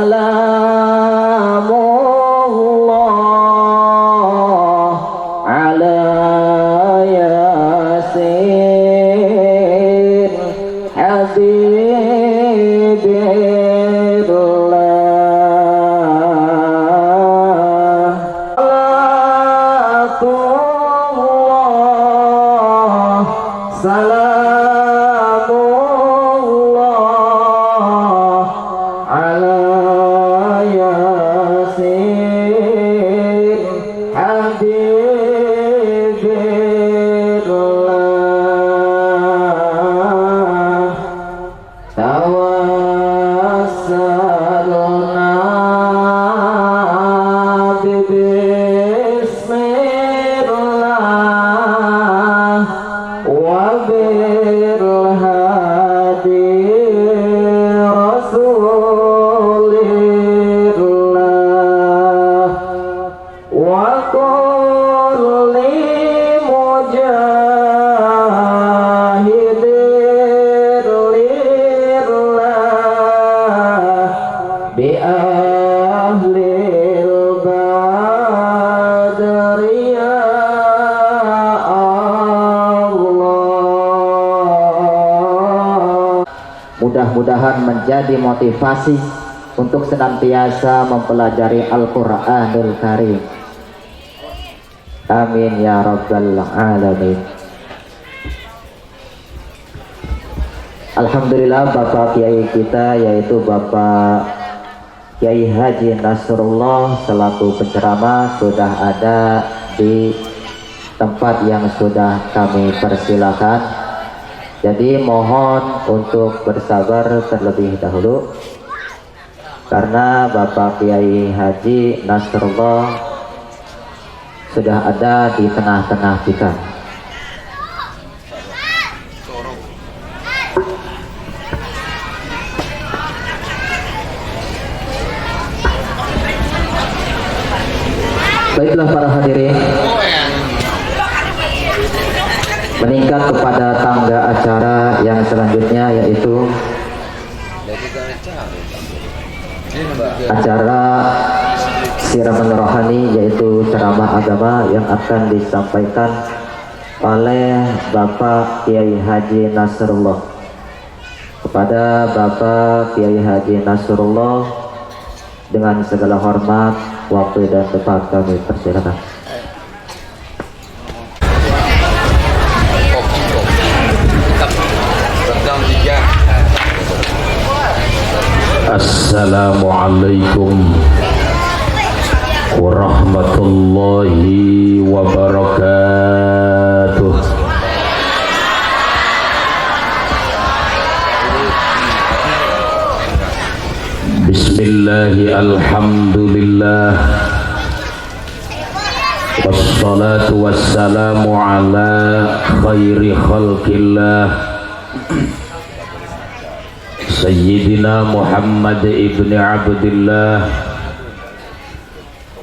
Salamullah ala Yasin Habibillah. Salatullah Salamullah ala Yasin Habibillah. Tawassalna bismillah wa birhadi rasulillah wa kulli mujahidir lillah bi ahlil badri ya Allah. Mudah-mudahan menjadi motivasi untuk senantiasa mempelajari Al-Qur'anul Karim. Amin ya rabbal alamin. Alhamdulillah, Bapak Kiai kita yaitu Bapak Kiai Haji Nasrullah selaku penceramah sudah ada di tempat yang sudah kami persilakan. Jadi mohon untuk bersabar terlebih dahulu karena Bapak Kiai Haji Nasrullah sudah ada di tengah-tengah kita. Baiklah para hadirin, meningkat kepada tangga acara yang selanjutnya yaitu acara siraman rohani, yaitu ceramah agama yang akan disampaikan oleh Bapak Kiai Haji Nasrullah. Kepada Bapak Kiai Haji Nasrullah dengan segala hormat, waktu dan tempat kami persilakan. Assalamualaikum warahmatullahi wabarakatuh. Bismillahi alhamdulillah wassalatu wassalamu ala khairi khalqillah Sayyidina Muhammad ibn Abdillah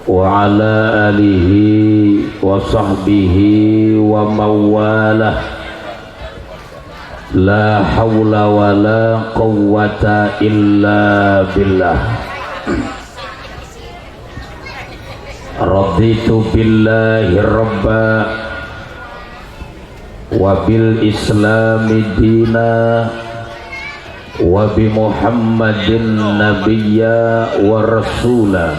wa ala alihi wa sahbihi wa mawalah. La hawla wa la quwwata illa billah. Raditu billahi rabba wa bil islami dina wa bi Muhammadin nabiyya wa rasula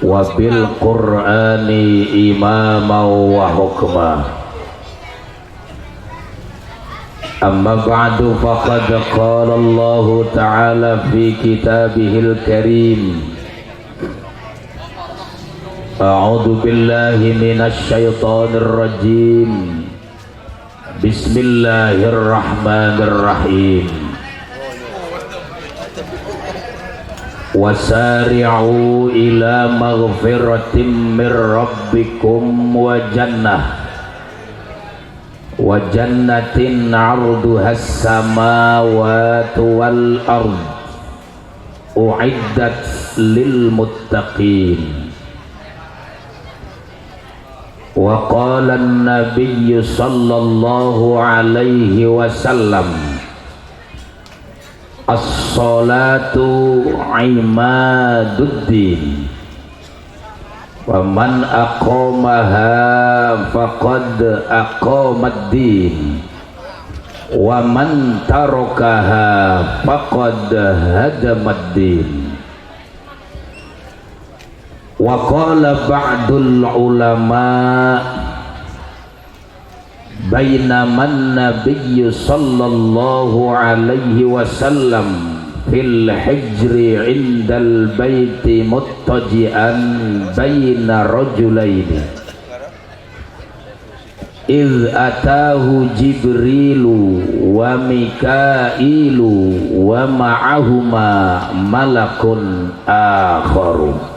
wa bil Qur'ani imama wa hukma. Amma ba'du, faqad qala Allah ta'ala fi kitabihil karim. A'udzu billahi minasy syaithanir rajim. Bismillahirrahmanirrahim. Wasari'u ila maghfiratin min rabbikum wa jannatin 'arduhas samawati wal ard u'iddat lil muttaqin. Wa qala an-nabiy sallallahu alaihi wasallam as-salatu imaduddin wa man aqamaha faqad aqamad-din wa man tarakaha faqad hadamad-din. Wa qala ba'dul ulama bainaman nabiyyu sallallahu alaihi wasallam fil hijri indal baiti muttaji'an baina rajulaini iz atahu jibrilu wa mikailu wa ma'ahuma malakun akharu.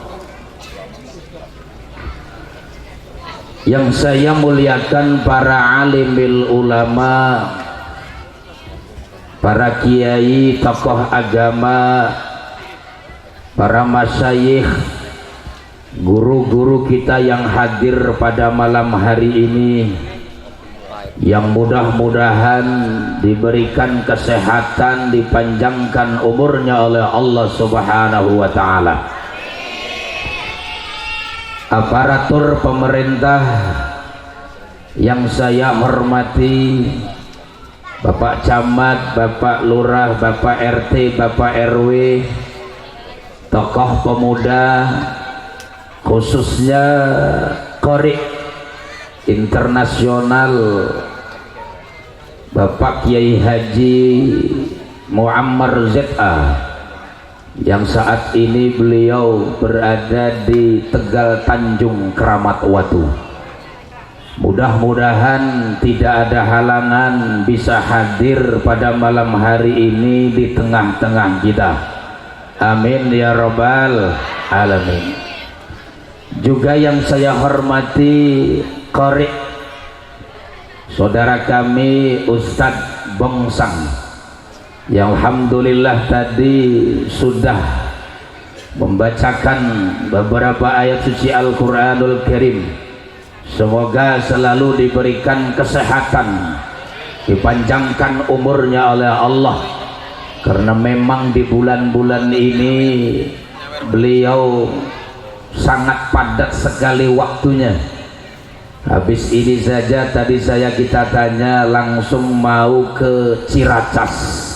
Yang saya muliakan para alimil ulama, para kiai, tokoh agama, para masyayikh, guru-guru kita yang hadir pada malam hari ini, yang mudah-mudahan diberikan kesehatan, dipanjangkan umurnya oleh Allah Subhanahu wa ta'ala. Aparatur pemerintah yang saya hormati, Bapak Camat, Bapak Lurah, Bapak RT, Bapak RW, tokoh pemuda, khususnya Qori internasional Bapak Kiai Haji Muammar ZA, yang saat ini beliau berada di Tegal Tanjung Keramat Watu. Mudah-mudahan tidak ada halangan bisa hadir pada malam hari ini di tengah-tengah kita. Amin ya rabbal alamin. Juga yang saya hormati Qori saudara kami Ustadz Bongsang, yang alhamdulillah tadi sudah membacakan beberapa ayat suci Al-Quranul Karim. Semoga selalu diberikan kesehatan, dipanjangkan umurnya oleh Allah, karena memang di bulan-bulan ini beliau sangat padat sekali waktunya. Habis ini saja tadi kita tanya langsung mau ke Ciracas.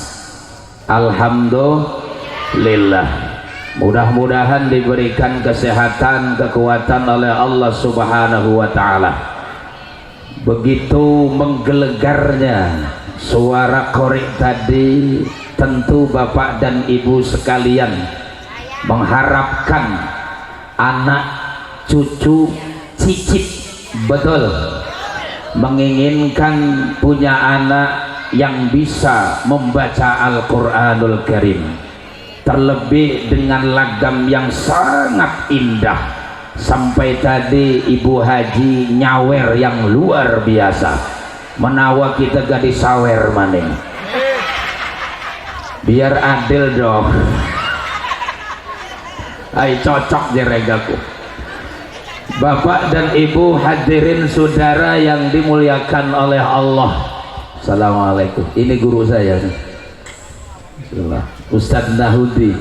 Alhamdulillah, mudah-mudahan diberikan kesehatan, kekuatan oleh Allah Subhanahu wa ta'ala. Begitu menggelegarnya suara Qori tadi, tentu Bapak dan Ibu sekalian mengharapkan anak, cucu, cicit, betul, menginginkan punya anak yang bisa membaca Al-Quranul Karim, terlebih dengan lagam yang sangat indah. Sampai tadi Ibu Haji nyawer yang luar biasa, menawa kita gadis sawer maning. Biar adil dong. Ay cocok jeregaku. Bapak dan Ibu hadirin saudara yang dimuliakan oleh Allah, assalamualaikum. Ini guru saya, Ustadz Nahudi,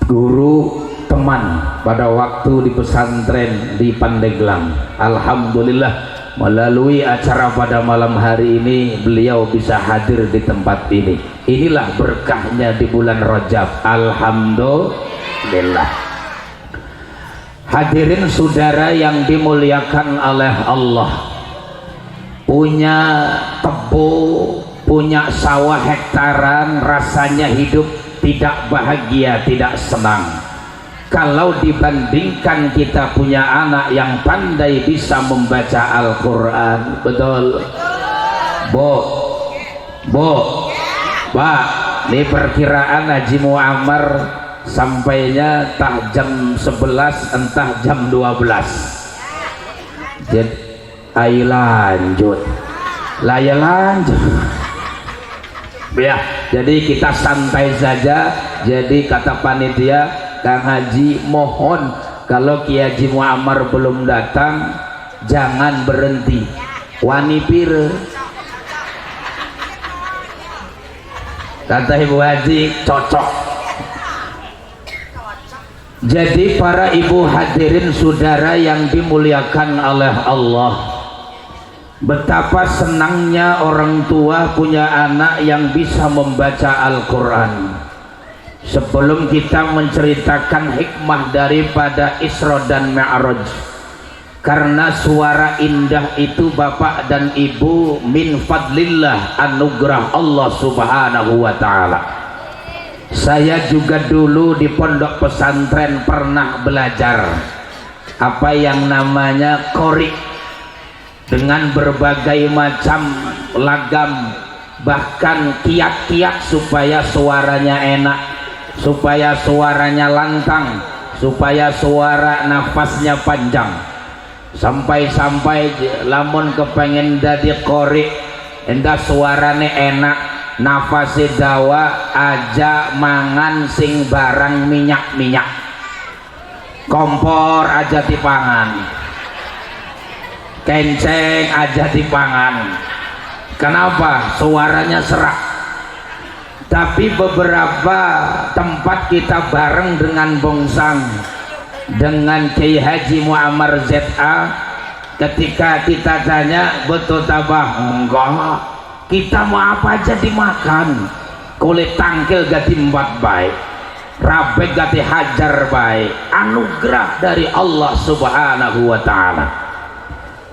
guru teman pada waktu di pesantren di Pandeglang. Alhamdulillah melalui acara pada malam hari ini beliau bisa hadir di tempat ini. Inilah berkahnya di bulan Rajab. Alhamdulillah. Hadirin saudara yang dimuliakan oleh Allah, punya kebo, punya sawah hektaran, rasanya hidup tidak bahagia, tidak senang. Kalau dibandingkan kita punya anak yang pandai bisa membaca Al-Quran, betul? Pak, ini perkiraan Haji Muammar sampainya entah jam 11 entah jam 12. Jadi ayo lanjut ya, jadi kita santai saja. Jadi kata panitia, Kang Haji mohon kalau Kiai Haji Muammar belum datang jangan berhenti. Wani pire kata Ibu Haji cocok. Jadi para ibu hadirin saudara yang dimuliakan oleh Allah, betapa senangnya orang tua punya anak yang bisa membaca Al-Quran. Sebelum kita menceritakan hikmah daripada Isra dan Mi'raj, karena suara indah itu bapak dan ibu min fadlillah, anugerah Allah subhanahu wa ta'ala. Saya juga dulu di pondok pesantren pernah belajar apa yang namanya qori, dengan berbagai macam lagam, bahkan kiat-kiat supaya suaranya enak, supaya suaranya lantang, supaya suara nafasnya panjang. Sampai-sampai lamun kepengen dadi qori, endah suarane enak, nafasi dawa, aja mangan sing barang minyak-minyak, kompor aja dipangan, kenceng aja dipangan. Kenapa? Suaranya serak. Tapi beberapa tempat kita bareng dengan Bongsang, dengan Kiai Haji Muammar ZA, ketika kita tanya betul tabah, enggak, kita mau apa aja dimakan, kulit tangkil gak dimbat baik, rabek gak dihajar baik, anugerah dari Allah subhanahu wa ta'ala.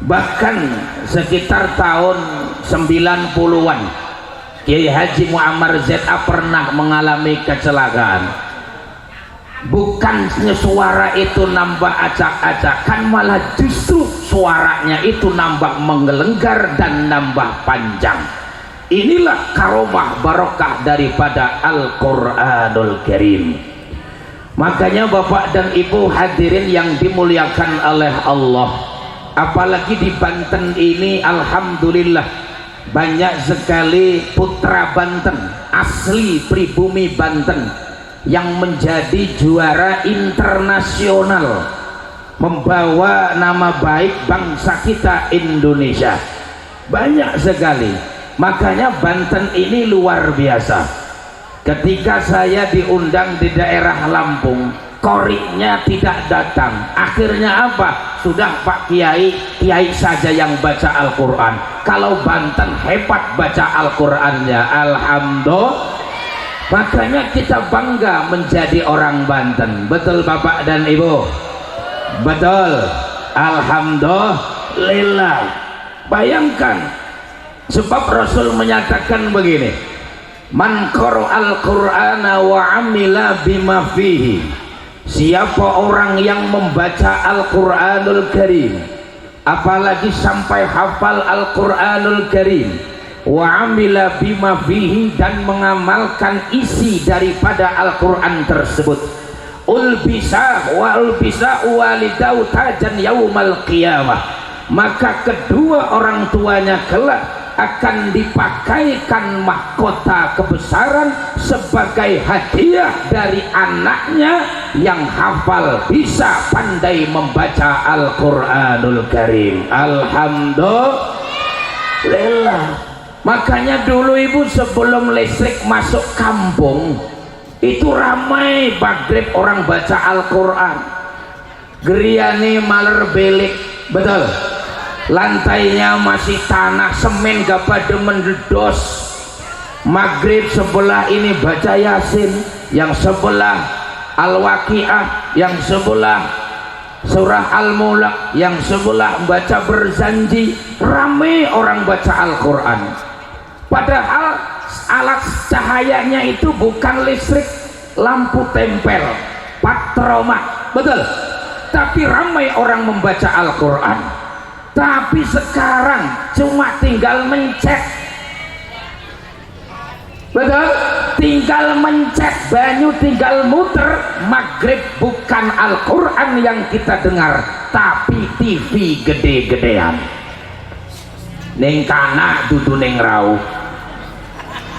Bahkan sekitar tahun 90-an Kiai Haji Muammar ZA pernah mengalami kecelakaan. Bukannya suara itu nambah acak-acakan, malah justru suaranya itu nambah menggelenggar dan nambah panjang. Inilah karomah barokah daripada Al-Quranul Karim. Makanya bapak dan ibu hadirin yang dimuliakan oleh Allah, apalagi di Banten ini alhamdulillah banyak sekali putra Banten asli pribumi Banten yang menjadi juara internasional, membawa nama baik bangsa kita Indonesia. Banyak sekali. Makanya Banten ini luar biasa. Ketika saya diundang di daerah Lampung, qori'nya tidak datang. Akhirnya apa? Sudah Pak Kiai, Kiai saja yang baca Al-Quran. Kalau Banten hebat baca Al-Qurannya, alhamdulillah. Makanya kita bangga menjadi orang Banten. Betul Bapak dan Ibu? Betul. Alhamdulillah. Bayangkan, sebab Rasul menyatakan begini, man qara'al Qur'ana wa amila bima fihi, siapa orang yang membaca Al-Quranul Karim, apalagi sampai hafal Al-Quranul Karim, wa amila bima fihi, dan mengamalkan isi daripada Al-Quran tersebut, ulbisa walidau tajan yaumal qiyamah, maka kedua orang tuanya kelak akan dipakaikan mahkota kebesaran sebagai hadiah dari anaknya yang hafal, bisa pandai membaca Al-Quranul Karim. Alhamdulillah. Makanya dulu ibu sebelum listrik masuk kampung itu ramai maghrib orang baca Al-Quran. Geriani maler belik, betul. Lantainya masih tanah semen gak pada mendedos. Maghrib sebelah ini baca Yasin, yang sebelah Al-Waqi'ah, yang sebelah surah Al-Mulk, yang sebelah baca Berjanji. Ramai orang baca Al-Quran. Padahal alat cahayanya itu bukan listrik, lampu tempel, patroma, betul. Tapi ramai orang membaca Al-Quran. Tapi sekarang cuma tinggal mencet, betul, tinggal mencet banyu, tinggal muter. Maghrib bukan Al-Quran yang kita dengar, tapi TV gede-gedean. Ning kana dudu ning rau,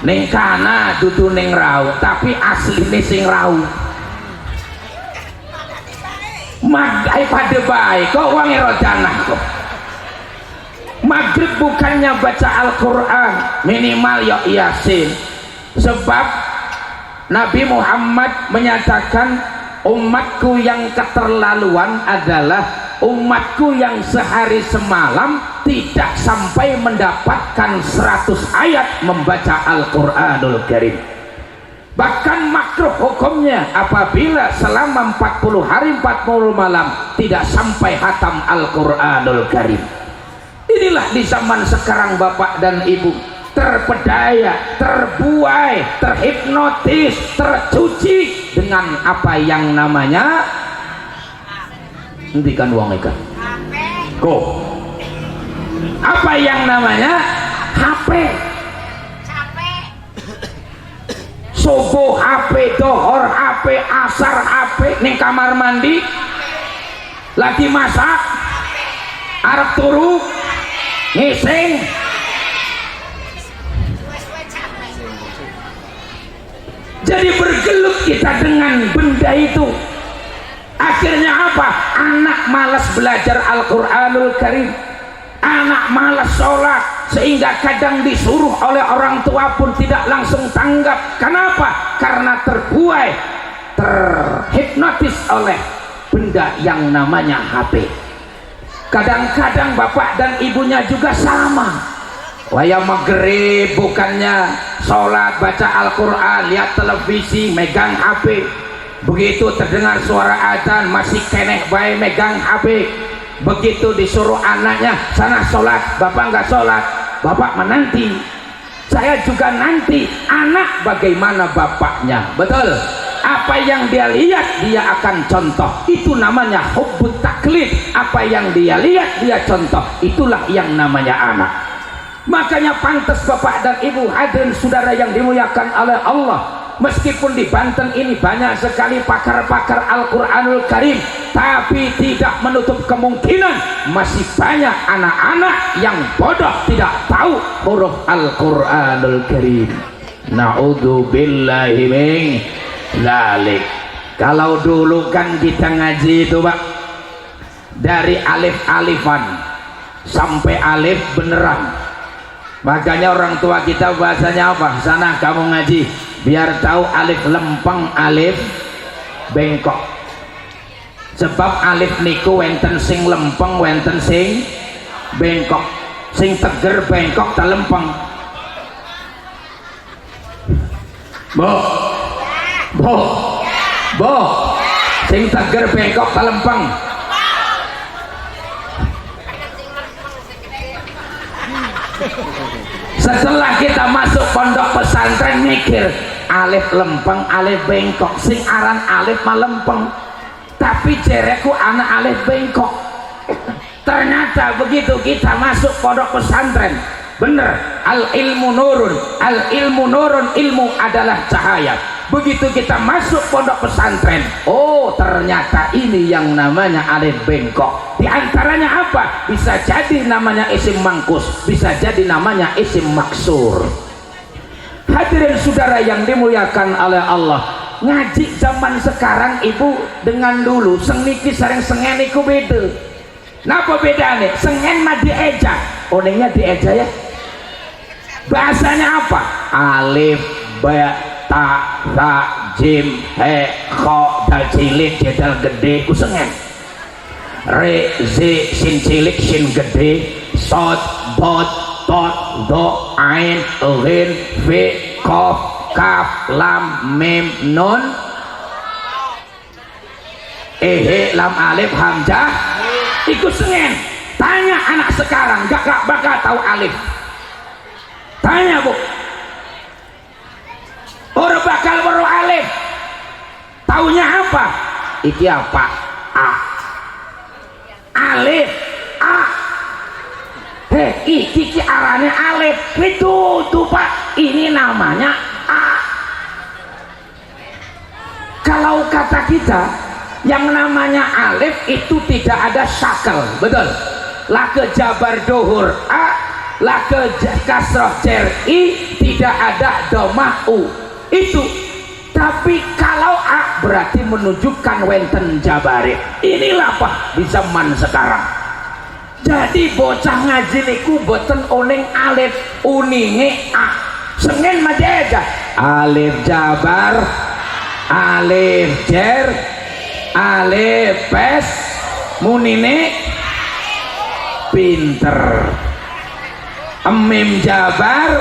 ning kana dudu ning rau, tapi asline sing rau. Magai pada baik kok wangi rojanah kok. Maghrib bukannya baca Al-Quran, minimal ya Yasin, Sebab Nabi Muhammad menyatakan umatku yang keterlaluan adalah umatku yang sehari semalam tidak sampai mendapatkan 100 ayat membaca Al-Quranul Karim. Bahkan makruh hukumnya apabila selama 40 hari 40 malam tidak sampai hatam Al-Quranul Karim. Inilah di zaman sekarang Bapak dan Ibu terpedaya, terbuai, terhipnotis, tercuci dengan apa yang namanya hentikan uang ikan go, apa yang namanya HP, subuh HP, dohor HP, asar HP, ning kamar mandi lagi masak arep turu ngising. Jadi bergelut kita dengan benda itu. Akhirnya apa? Anak malas belajar Al-Quranul Karim, anak malas sholat, sehingga kadang disuruh oleh orang tua pun tidak langsung tanggap. Kenapa? Karena terbuai, terhipnotis oleh benda yang namanya HP. Kadang-kadang bapak dan ibunya juga sama. Waya maghrib bukannya sholat baca Al-Quran, lihat televisi, megang HP. Begitu terdengar suara adzan masih keneh bae megang HP. Begitu disuruh anaknya sana sholat, bapak nggak sholat, bapak menanti. Saya juga nanti anak bagaimana bapaknya, betul? Apa yang dia lihat dia akan contoh. Itu namanya hubbut taklid. Apa yang dia lihat dia contoh. Itulah yang namanya anak. Makanya pantas bapak dan ibu hadirin saudara yang dimuliakan oleh Allah, meskipun di Banten ini banyak sekali pakar-pakar Al-Quranul Karim, tapi tidak menutup kemungkinan masih banyak anak-anak yang bodoh tidak tahu huruf Al-Quranul Karim. Na'udzubillahi min dzalik. Kalau dulu kan kita ngaji itu Pak, dari alif-alifan sampai alif beneran. Makanya orang tua kita bahasanya apa? Sana kamu ngaji biar tahu alif lempeng, alif bengkok. Sebab alif niku wenten sing lempeng, wenten sing bengkok. Sing teger bengkok ta lempeng. Bo sing teger bengkok ta lempeng. Setelah kita masuk pondok pesantren mikir alif lempeng, alif bengkok, sing aran alif mah lempeng, tapi jereku anak alif bengkok. Ternyata begitu kita masuk pondok pesantren, bener, al ilmu nurun, al ilmu nurun, ilmu adalah cahaya. Begitu kita masuk pondok pesantren, oh ternyata ini yang namanya alif bengkok. Di antaranya apa? Bisa jadi namanya isim mangkus, bisa jadi namanya isim maksur. Hadirin saudara yang dimuliakan oleh Allah, ngaji zaman sekarang ibu dengan dulu seniki sering sengeniku beda. Napa bedanya? Sengen mah dieja, onengnya dieja ya. Bahasanya apa? Alif, ba, ta, ra, jim, he, kho, dal cilik, jedal gede, kusengen. Re, zi, sin cilik, sin gede, sod, bot, tot, do, ain, ghin, fi, kof, kaf, lam, mim, nun, ehe, lam, alif, hamzah, ikut sengen. Tanya anak sekarang, gak bakal tahu alif. Tanya bu, orang bakal baru alif, taunya apa? Iki apa? A, alif, A. Iki arahnya alif, itu tuh Pak, ini namanya A. Kalau kata kita yang namanya alif itu tidak ada syakel, betul? Lake jabar dohur A, lake kasroh cer I, tidak ada domah U, itu. Tapi kalau A berarti menunjukkan wenten jabari. Inilah Pak di zaman sekarang. Jadi bocah ngaji niku boten oneng alif, uninge A. Sengen majaja alif jabar, alif jer, alif pes, munine pinter. Mim jabar,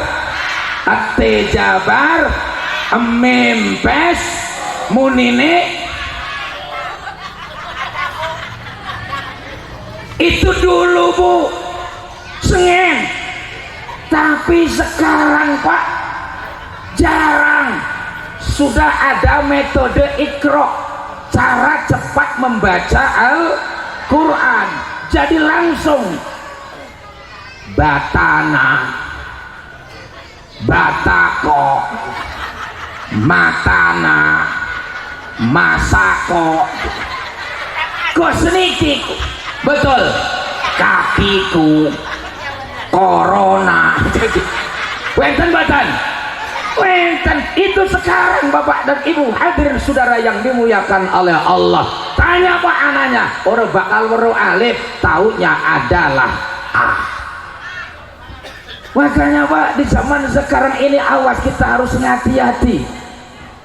ate jabar, mim pes, munine. Itu dulu Bu, sengen. Tapi sekarang Pak, jarang. Sudah ada metode ikro, cara cepat membaca Al-Quran. Jadi langsung batana, batako, matana, masako, kosnitik, betul, kakiku, corona. Wenten batan, wenten. Itu sekarang Bapak dan Ibu hadirin saudara yang dimuliakan oleh Allah. Tanya Pak anaknya, orang bakal weruh alif, taunya adalah A. Makanya Pak, di zaman sekarang ini awas, kita harus hati-hati.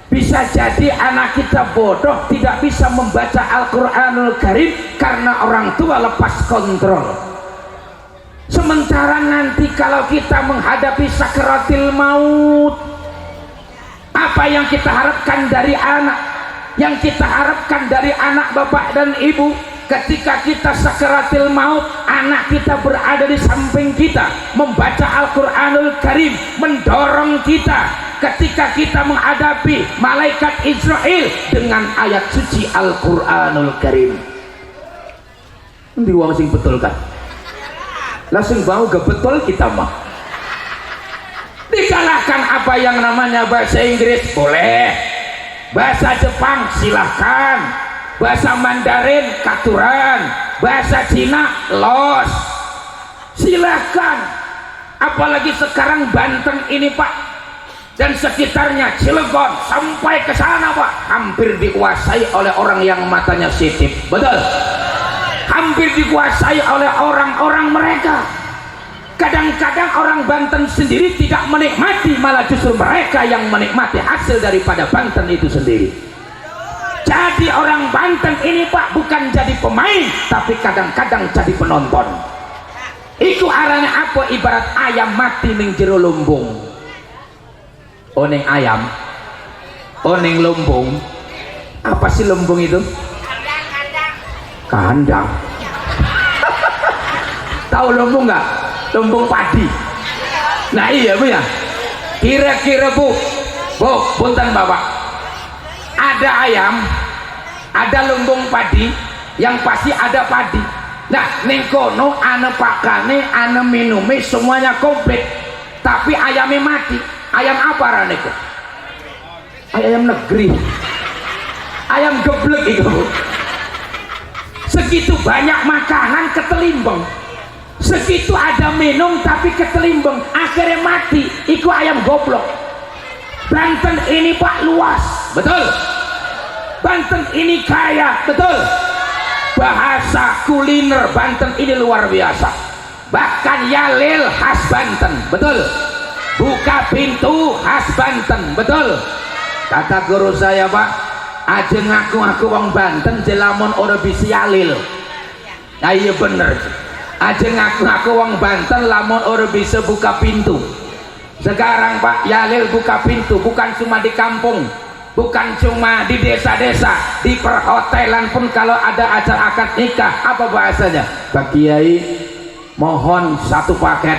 Bisa jadi anak kita bodoh, tidak bisa membaca Al-Quranul Karim karena orang tua lepas kontrol. Sementara nanti kalau kita menghadapi sakaratil maut, apa yang kita harapkan dari anak? Yang kita harapkan dari anak Bapak dan Ibu, ketika kita sakaratil maut, anak kita berada di samping kita, membaca Al-Quranul Karim, mendorong kita ketika kita menghadapi malaikat Israel dengan ayat suci Al-Quranul Karim. Ini wong sing betul kan? Langsung bau gak betul kita mah. Dikalahkan apa yang namanya bahasa Inggris boleh, bahasa Jepang silahkan, bahasa Mandarin katuran, bahasa Cina los, silahkan. Apalagi sekarang Banten ini Pak dan sekitarnya, Cilegon sampai ke sana Pak, hampir dikuasai oleh orang yang matanya sitip, betul, hampir dikuasai oleh orang-orang mereka. Kadang-kadang orang Banten sendiri tidak menikmati, malah justru mereka yang menikmati hasil daripada Banten itu sendiri. Jadi orang Banten ini Pak bukan jadi pemain, tapi kadang-kadang jadi penonton. Itu arahnya apa? Ibarat ayam mati ning jero lumbung. Oning ayam, oning lumbung. Apa sih lumbung itu? Kandang. Tahu lumbung nggak? Lumbung padi. Nah iya Bu ya. Kira-kira Bu, punten Bapak, ada ayam, ada lumbung padi, yang pasti ada padi. Nah ning kono ane pakane, ane minume semuanya komplit, tapi ayamnya mati. Ayam apa raneko? Ayam negeri, ayam geblek itu. Segitu banyak makanan ketelimbang, segitu ada minum tapi ketelimbang, akhirnya mati. Iku ayam goblok. Banten ini Pak luas, betul. Banten ini kaya, betul. Bahasa kuliner Banten ini luar biasa. Bahkan yalil khas Banten, betul. Buka pintu khas Banten, betul. Kata guru saya Pak, aja ngaku-ngaku wong Banten jelamun ora bisa yalil. Nah iya bener, aja ngaku-ngaku wong Banten lamun ora bisa buka pintu. Sekarang Pak, yalil buka pintu bukan cuma di kampung, bukan cuma di desa-desa, di perhotelan pun kalau ada acara akad nikah, apa bahasanya? Pak Kiai mohon satu paket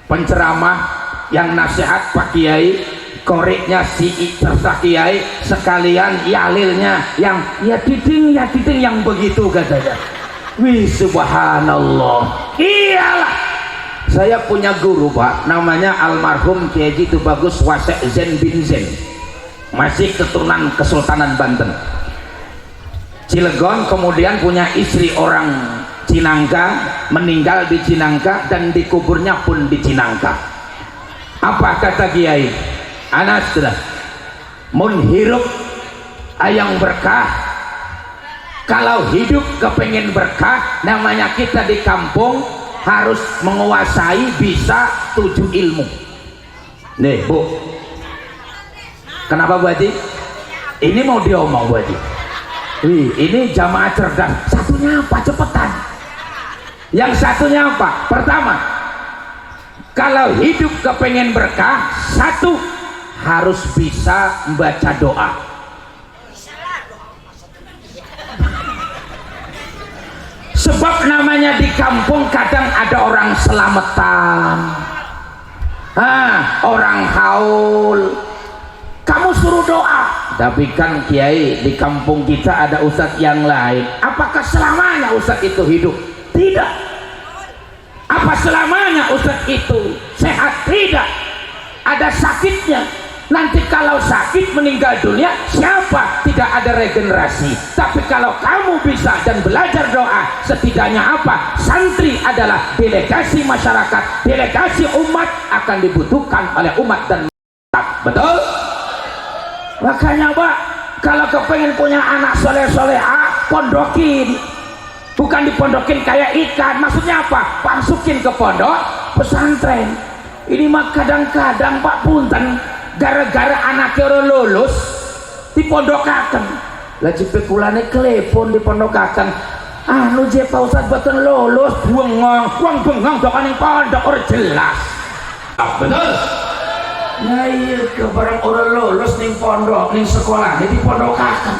penceramah yang nasihat Pak Kiai, koreknya si serta Kiai, sekalian yalilnya yang ya diding yang begitu katanya. Wih subhanallah. Iyalah, saya punya guru Pak, namanya almarhum Kiai itu bagus Wasek Zen bin Zen, masih keturunan Kesultanan Banten, Cilegon. Kemudian punya istri orang Cinangka, meninggal di Cinangka dan dikuburnya pun di Cinangka. Apa kata Kiai? Anas sudah menghirup ayang berkah. Kalau hidup kepengen berkah, namanya kita di kampung harus menguasai bisa 7 ilmu. Nih Bu, Kenapa Bu Haji? Ini mau diomong Bu Haji. Wih, ini jamaah cerdas. Satunya apa? Cepetan. Yang satunya apa? Pertama, kalau hidup kepengen berkah, satu, harus bisa membaca doa. Sebab namanya di kampung kadang ada orang selamatan, orang haul, kamu suruh doa. Tapi kan Kiai, di kampung kita ada ustadz yang lain. Apakah selamanya ustadz itu hidup? Tidak. Apa selamanya ustadz itu sehat? Tidak. Ada sakitnya. Nanti kalau sakit meninggal dunia, siapa? Tidak ada regenerasi. Tapi kalau kamu bisa dan belajar doa, setidaknya apa? Santri adalah delegasi masyarakat, delegasi umat, akan dibutuhkan oleh umat dan masyarakat. Betul? Makanya Pak, kalau kepengen punya anak soleh-solehah, pondokin. Bukan dipondokin kayak ikan. Maksudnya apa? Masukin ke pondok pesantren. Ini mah kadang-kadang Pak punten, gara-gara anaknya orang lulus dipondokaken. Lah jipe kulane klepon dipondokaken. Anu je Pak Ustaz boten lulus, bengong dokane ning pondok ora jelas. Betul? Nah iya ke barang orang lulus ning pondok, ning sekolah dipondokaken.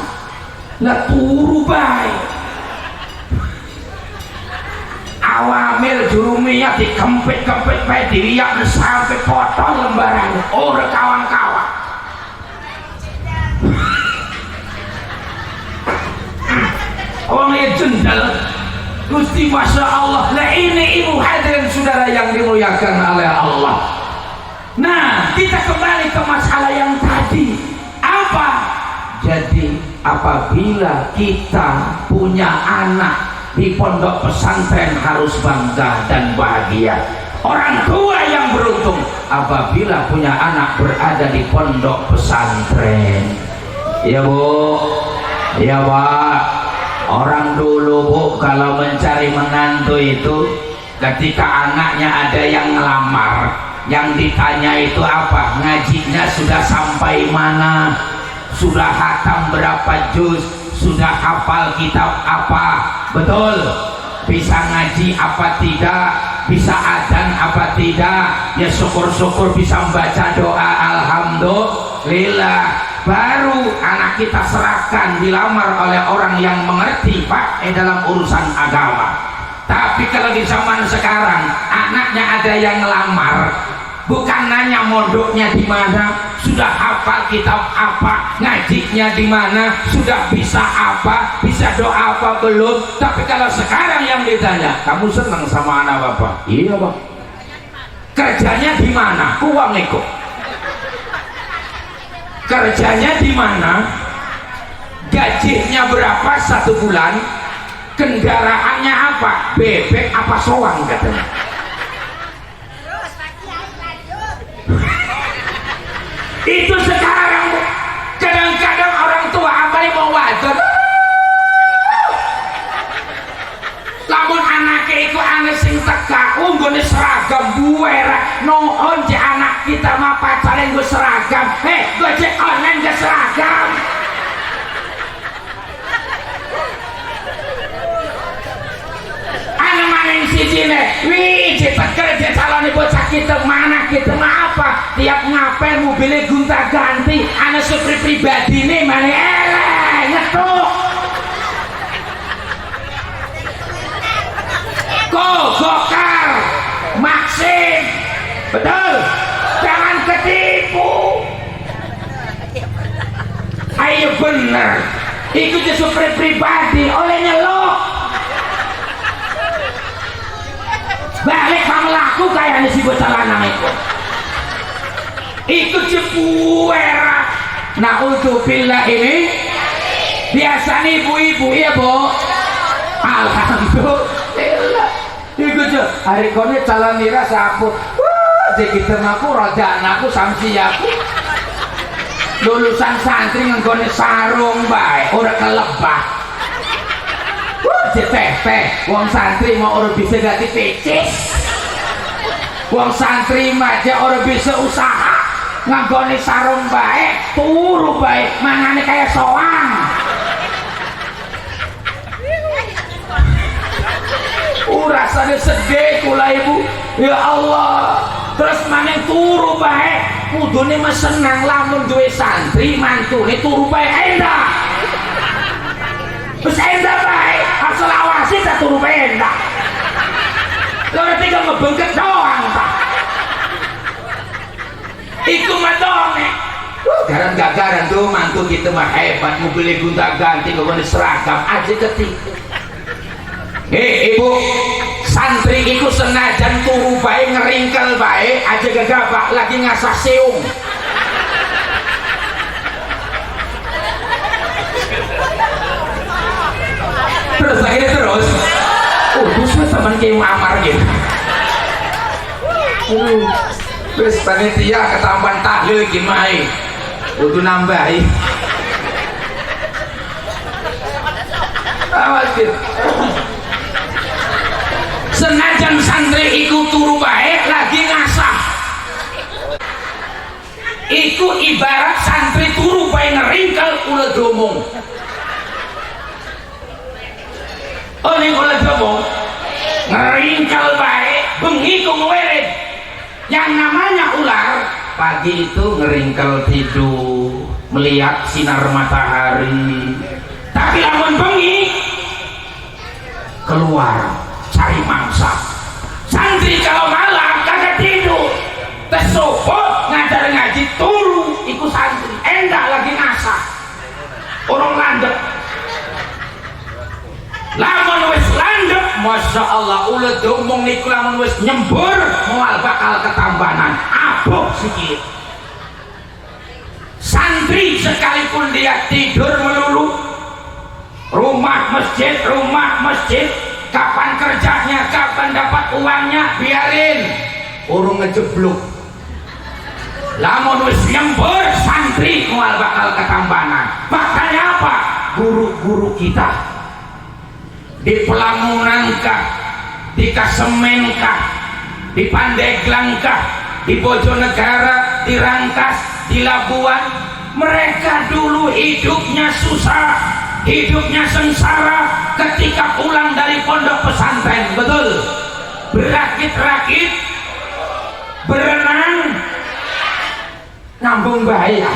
Lah turu bae. Awamil jurumiyah dikempit-kempit bae diriak sampai potong lembaran. Ora kawan-kawan. Orang yang jendel Gusti Masya Allah. Nah ini ibu hadirin saudara yang dimuliakan oleh Allah. Nah kita kembali ke masalah yang tadi. Apa? Jadi apabila kita punya anak di pondok pesantren harus bangga dan bahagia. Orang tua yang beruntung apabila punya anak berada di pondok pesantren. Ya Bu, ya Pak. Orang dulu Bu kalau mencari menantu itu ketika anaknya ada yang ngelamar, yang ditanya itu apa? Ngajinya sudah sampai mana? Sudah hatam berapa juz? Sudah hafal kitab apa? Betul? Bisa ngaji apa tidak? Bisa adzan apa tidak? Ya syukur-syukur bisa membaca doa alhamdulillah. Baru anak kita serahkan dilamar oleh orang yang mengerti Pak dalam urusan agama. Tapi kalau di zaman sekarang anaknya ada yang ngelamar, bukan nanya mondoknya di mana, sudah hafal kitab apa, ngajinya di mana, sudah bisa apa, bisa doa apa belum. Tapi kalau sekarang yang ditanya, kamu senang sama anak bapak? Iya Bang. Kerjanya di mana? Uang itu. Kerjanya di mana? Gajinya berapa satu bulan? Kendaraannya apa? Bebek apa soang katanya. Itu sekarang kadang-kadang orang tua apalagi mau wajar lamun anaknya itu aneh sing teka unggone seragam buera nohon je anak kita mah pacaran gue seragam gue cek online ke seragam anak maning si jine wih je teker je calon bocah kita mana kita mah apa tiap ngapain mobilnya gonta ganti anak supri pribadi nih mana nyetuk Gokar Maxim. Betul? Jangan ketipu. Ayo bener ikuti supri pribadi oleh nyelok balik pamelaku kayak si bocah lanang itu ikut jepuera. Nah untuk bila ini biasanya ibu-ibu ya Bu, alhamdulillah ikut je hari kone calon nira saput jadi aku roda anakku samsi aku lulusan santri nggone sarung baik udah kelebah teh wong santri mau orang bisa ganti pecis wong santri aja orang bisa usaha nganggone sarung bae turu bae mangane kayak soang. Rasanya sedih kula ibu, ya Allah. Terus maneh turu bae kudune mah senang lamun duwe santri mantune turu bae endah. Terus endah bae asal awasi tak turu bae endah. Kalau tinggal ngebengket doang pak. Iku mah dongeng. Garan gagaran tuh mantu kita mah hebat, mobilnya gonta ganti ngomongin seragam aja ketika. Ibu santri iku senajan turu bae ngeringkel bae aja gegabah lagi ngasah seung. Terus akhirnya terus terus teman keung amar gitu. Terus panitia ketambahan tahlil gimana udah nambahin awas gitu. Senajan santri iku turu bae lagi ngasah iku ibarat santri turu bae ngeringkel ulah domong. Ini ulah domong ngeringkel bae bengi ku ngewerit. Yang namanya ular pagi itu ngeringkel tidur melihat sinar matahari, tapi lamun bengi keluar cari mangsa. Santri kalau malam kagak tidur tersopot ngajar ngaji turu ikut santri endah lagi ngasah orang landep. Lamun wis landep masya Allah ulah domong niku lamun wis nyembur mual bakal ketambahan abok sikit. Santri sekalipun dia tidur melulu rumah masjid kapan kerjanya kapan dapat uangnya biarin urung ngejebluk. Lamun wis nyembur santri mual bakal ketambahan. Makanya apa guru-guru kita di Pelamunankah, di Kasemenkah, di Pandeglangkah, di Bojonegara, di Rangkas, di Labuan, mereka dulu hidupnya susah, hidupnya sengsara ketika pulang dari pondok pesantren. Betul? Berakit-rakit, berenang, ngambung bahaya,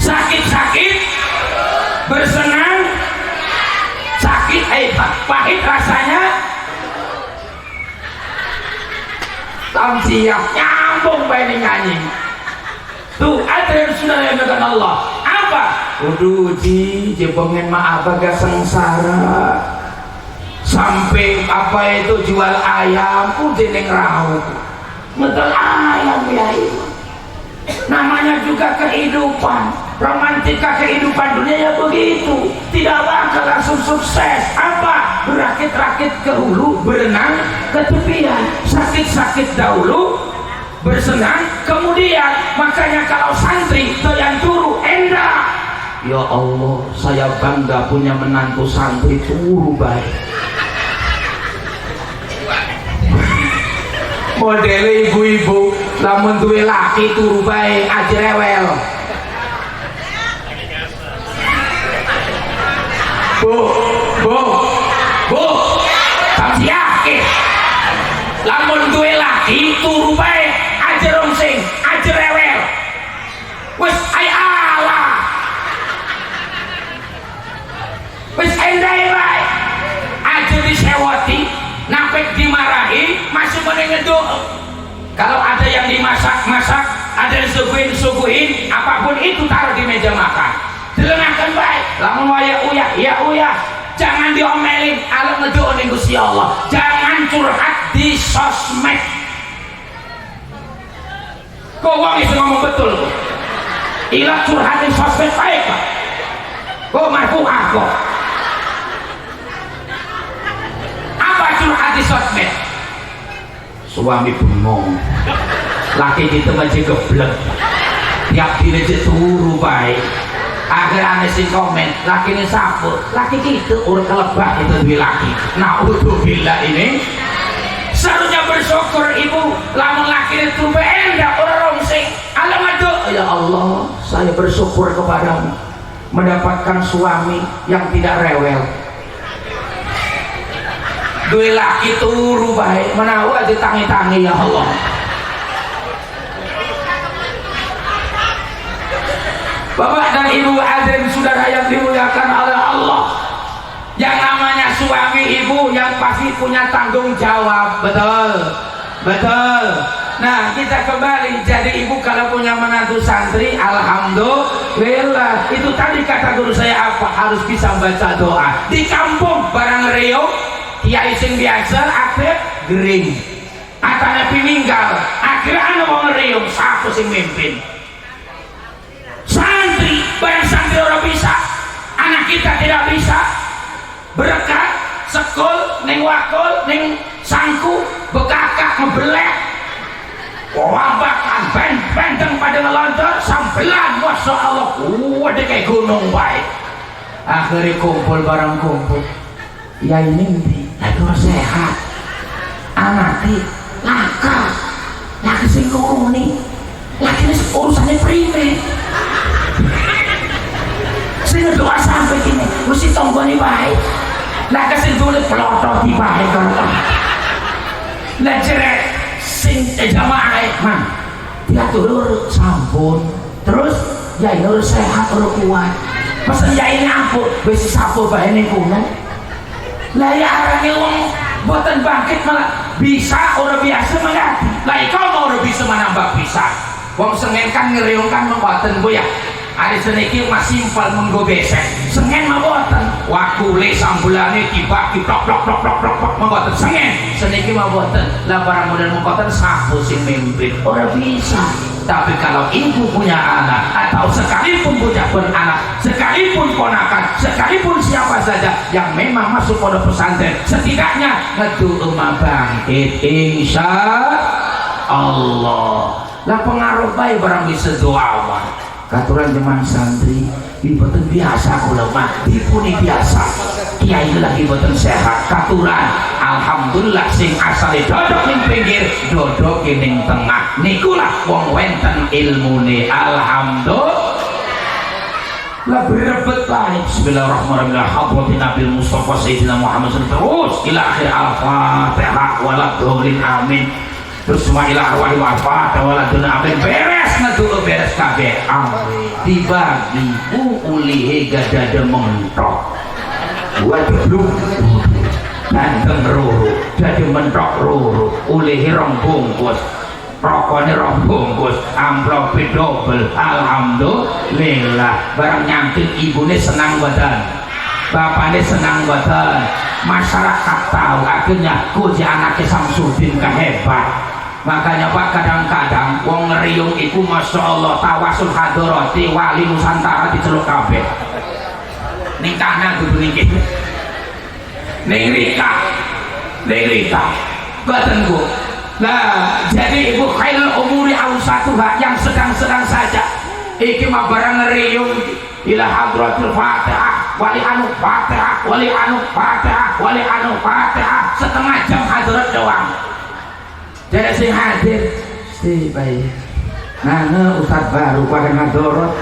sakit-sakit, bersenang, sakit pahit rasanya, tamsiah nyambung bayi nyanyi. Tuh ada yang sudah diambilkan Allah apa? Uduji pengen maaf agak sengsara sampai apa itu jual ayam udah ngerau betul ayam ya itu namanya juga kehidupan. Romantika kehidupan dunia ya begitu, tidak bakal langsung sukses. Apa? Berakit-rakit ke hulu, berenang ke tepian, sakit-sakit dahulu, bersenang kemudian. Makanya kalau santri yang turu endah, ya Allah saya bangga punya menantu santri turu baik. Model ibu-ibu lamun duwe laki turu baik aja rewel. Bu, kamu yakin lamun duwe laki turu bae aja rongsing, aja rewel. Wis ay ala. Wis endah bae. Aja disewoti, nampek dimarahi, masih menengeduk. Kalau ada yang dimasak-masak, ada yang disuguhin, apapun itu taruh di meja makan. Dilengakan baik, lamun waya uyah, ya uyah. Jangan diomelin, alat ngeduk ning Gusti Allah. Jangan curhat di sosmed. Kok wong iso ngomong betul? Ila curhat di sosmed baik, Pak. Kok marfu'ah kok. Apa curhat di sosmed? Suami bengong. Laki kita masih geblek. Tiap diri turu baik. Akhir aneh sing komen, laki ini sapu, laki gitu urut kelebak itu duwe laki. Nah udzubillah ini seharusnya bersyukur ibu lamun laki itu endak orang rongsing alamat ya Allah saya bersyukur kepadamu mendapatkan suami yang tidak rewel dua laki turu baik menawa ditangi-tangi ya Allah. Bapak dan ibu hadirin saudara yang dimuliakan oleh Allah, yang namanya suami ibu yang pasti punya tanggung jawab, betul betul. Nah kita kembali, jadi ibu kalau punya menantu santri alhamdulillah. Itu tadi kata guru saya apa, harus bisa baca doa. Di kampung barang riuh kiai sing biasa aktif gering atane pininggal akhirnya anu wong riuh satu sing mimpin santri. Barang santri orang bisa, anak kita tidak bisa berkat sekul neng wakul neng sangku bekakak ngebelek wabakan benteng pada ngelontor sambelan masya Allah waduh kayak gunung baik. Akhirnya kumpul barang kumpul ya ini lagi sehat anaknya laka laki singgung nih laki ini urusannya primer saya doa sampai gini mesti tonggoni baik laki singgung pelotot di baik lah jeret sing jamaah man dia turun sampun terus ya ini harus sehat harus kuat pesan ya ini ampun besi sapu baik ini kuno lah ya arahnya uang buatan bangkit malah bisa orang biasa mengganti lah kau mau orang bisa menambah bisa uang sengen kan ngeriungkan membuatan bu ya ada sedikit masih simpel menggo besek sengen membuatan waktu le sambulannya dibagi plok membuatan sengen sedikit membuatan lah barang modern membuatan sapu si mimpin orang bisa. Tapi kalau ibu punya anak atau sekalipun punya anak, sekalipun ponakan, sekalipun siapa saja yang memang masuk pondok pesantren, setidaknya ngedu emak bangkit insya Allah. Lah pengaruh baik barang bisa doa katuran zaman santri diboten biasa kula mah dipuni biasa kiai lagi boten sehat katuran alhamdulillah sing asale dodok ning pinggir dodok ning tengah nikulah wong wenten ilmune alhamdulillah. Lah berebet baik bismillahirrahmanirrahim hadratin Nabi Mustafa Sayyidina Muhammad terus ila akhir al-fatihah waladhdallin amin terus ila arwah wafat waladun amin beres ngedu beres kabeh amin dibagi ulihe gadada mentok waduh ganteng ruru dadi mentok ruru ulihe rong bungkus rokoknya rong bungkus amplop double alhamdulillah barang nyangkut ibune senang badan bapaknya senang badan masyarakat tahu akhirnya kuji anaknya Samsudin kehebat. Makanya Pak kadang-kadang wong ngeriung iku masya Allah tawasul hadoroti wali Nusantara di Celuk kabeh ning kanan kudu ning kene ning Rika badanku. Nah jadi ibu khairul umuri awsatuha yang sedang-sedang saja iki mah barang ngeriung ila hadratul fatihah wali anu fatihah wali anu fatihah wali anu fatihah setengah jam hadrat doang. Jadi sing hadir si bayi nana ustad baru pada ngadorot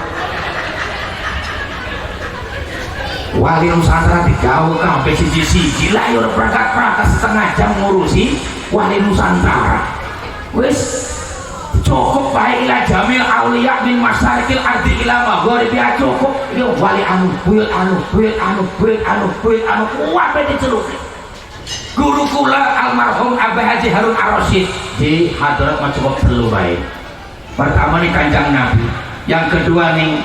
wali Nusantara digawe kabeh siji-siji lah ya perangkat setengah jam ngurusi wali Nusantara wis cukup baik ila jamil auliya min masyarikil ardi ila magharibiha cukup yo wali anu buyut anu kuat be diceluki. Guru kula almarhum Abah Haji Harun Ar-Rasyid di hadrat mah cukup telu baik. Pertama nih Kanjeng Nabi, yang kedua nih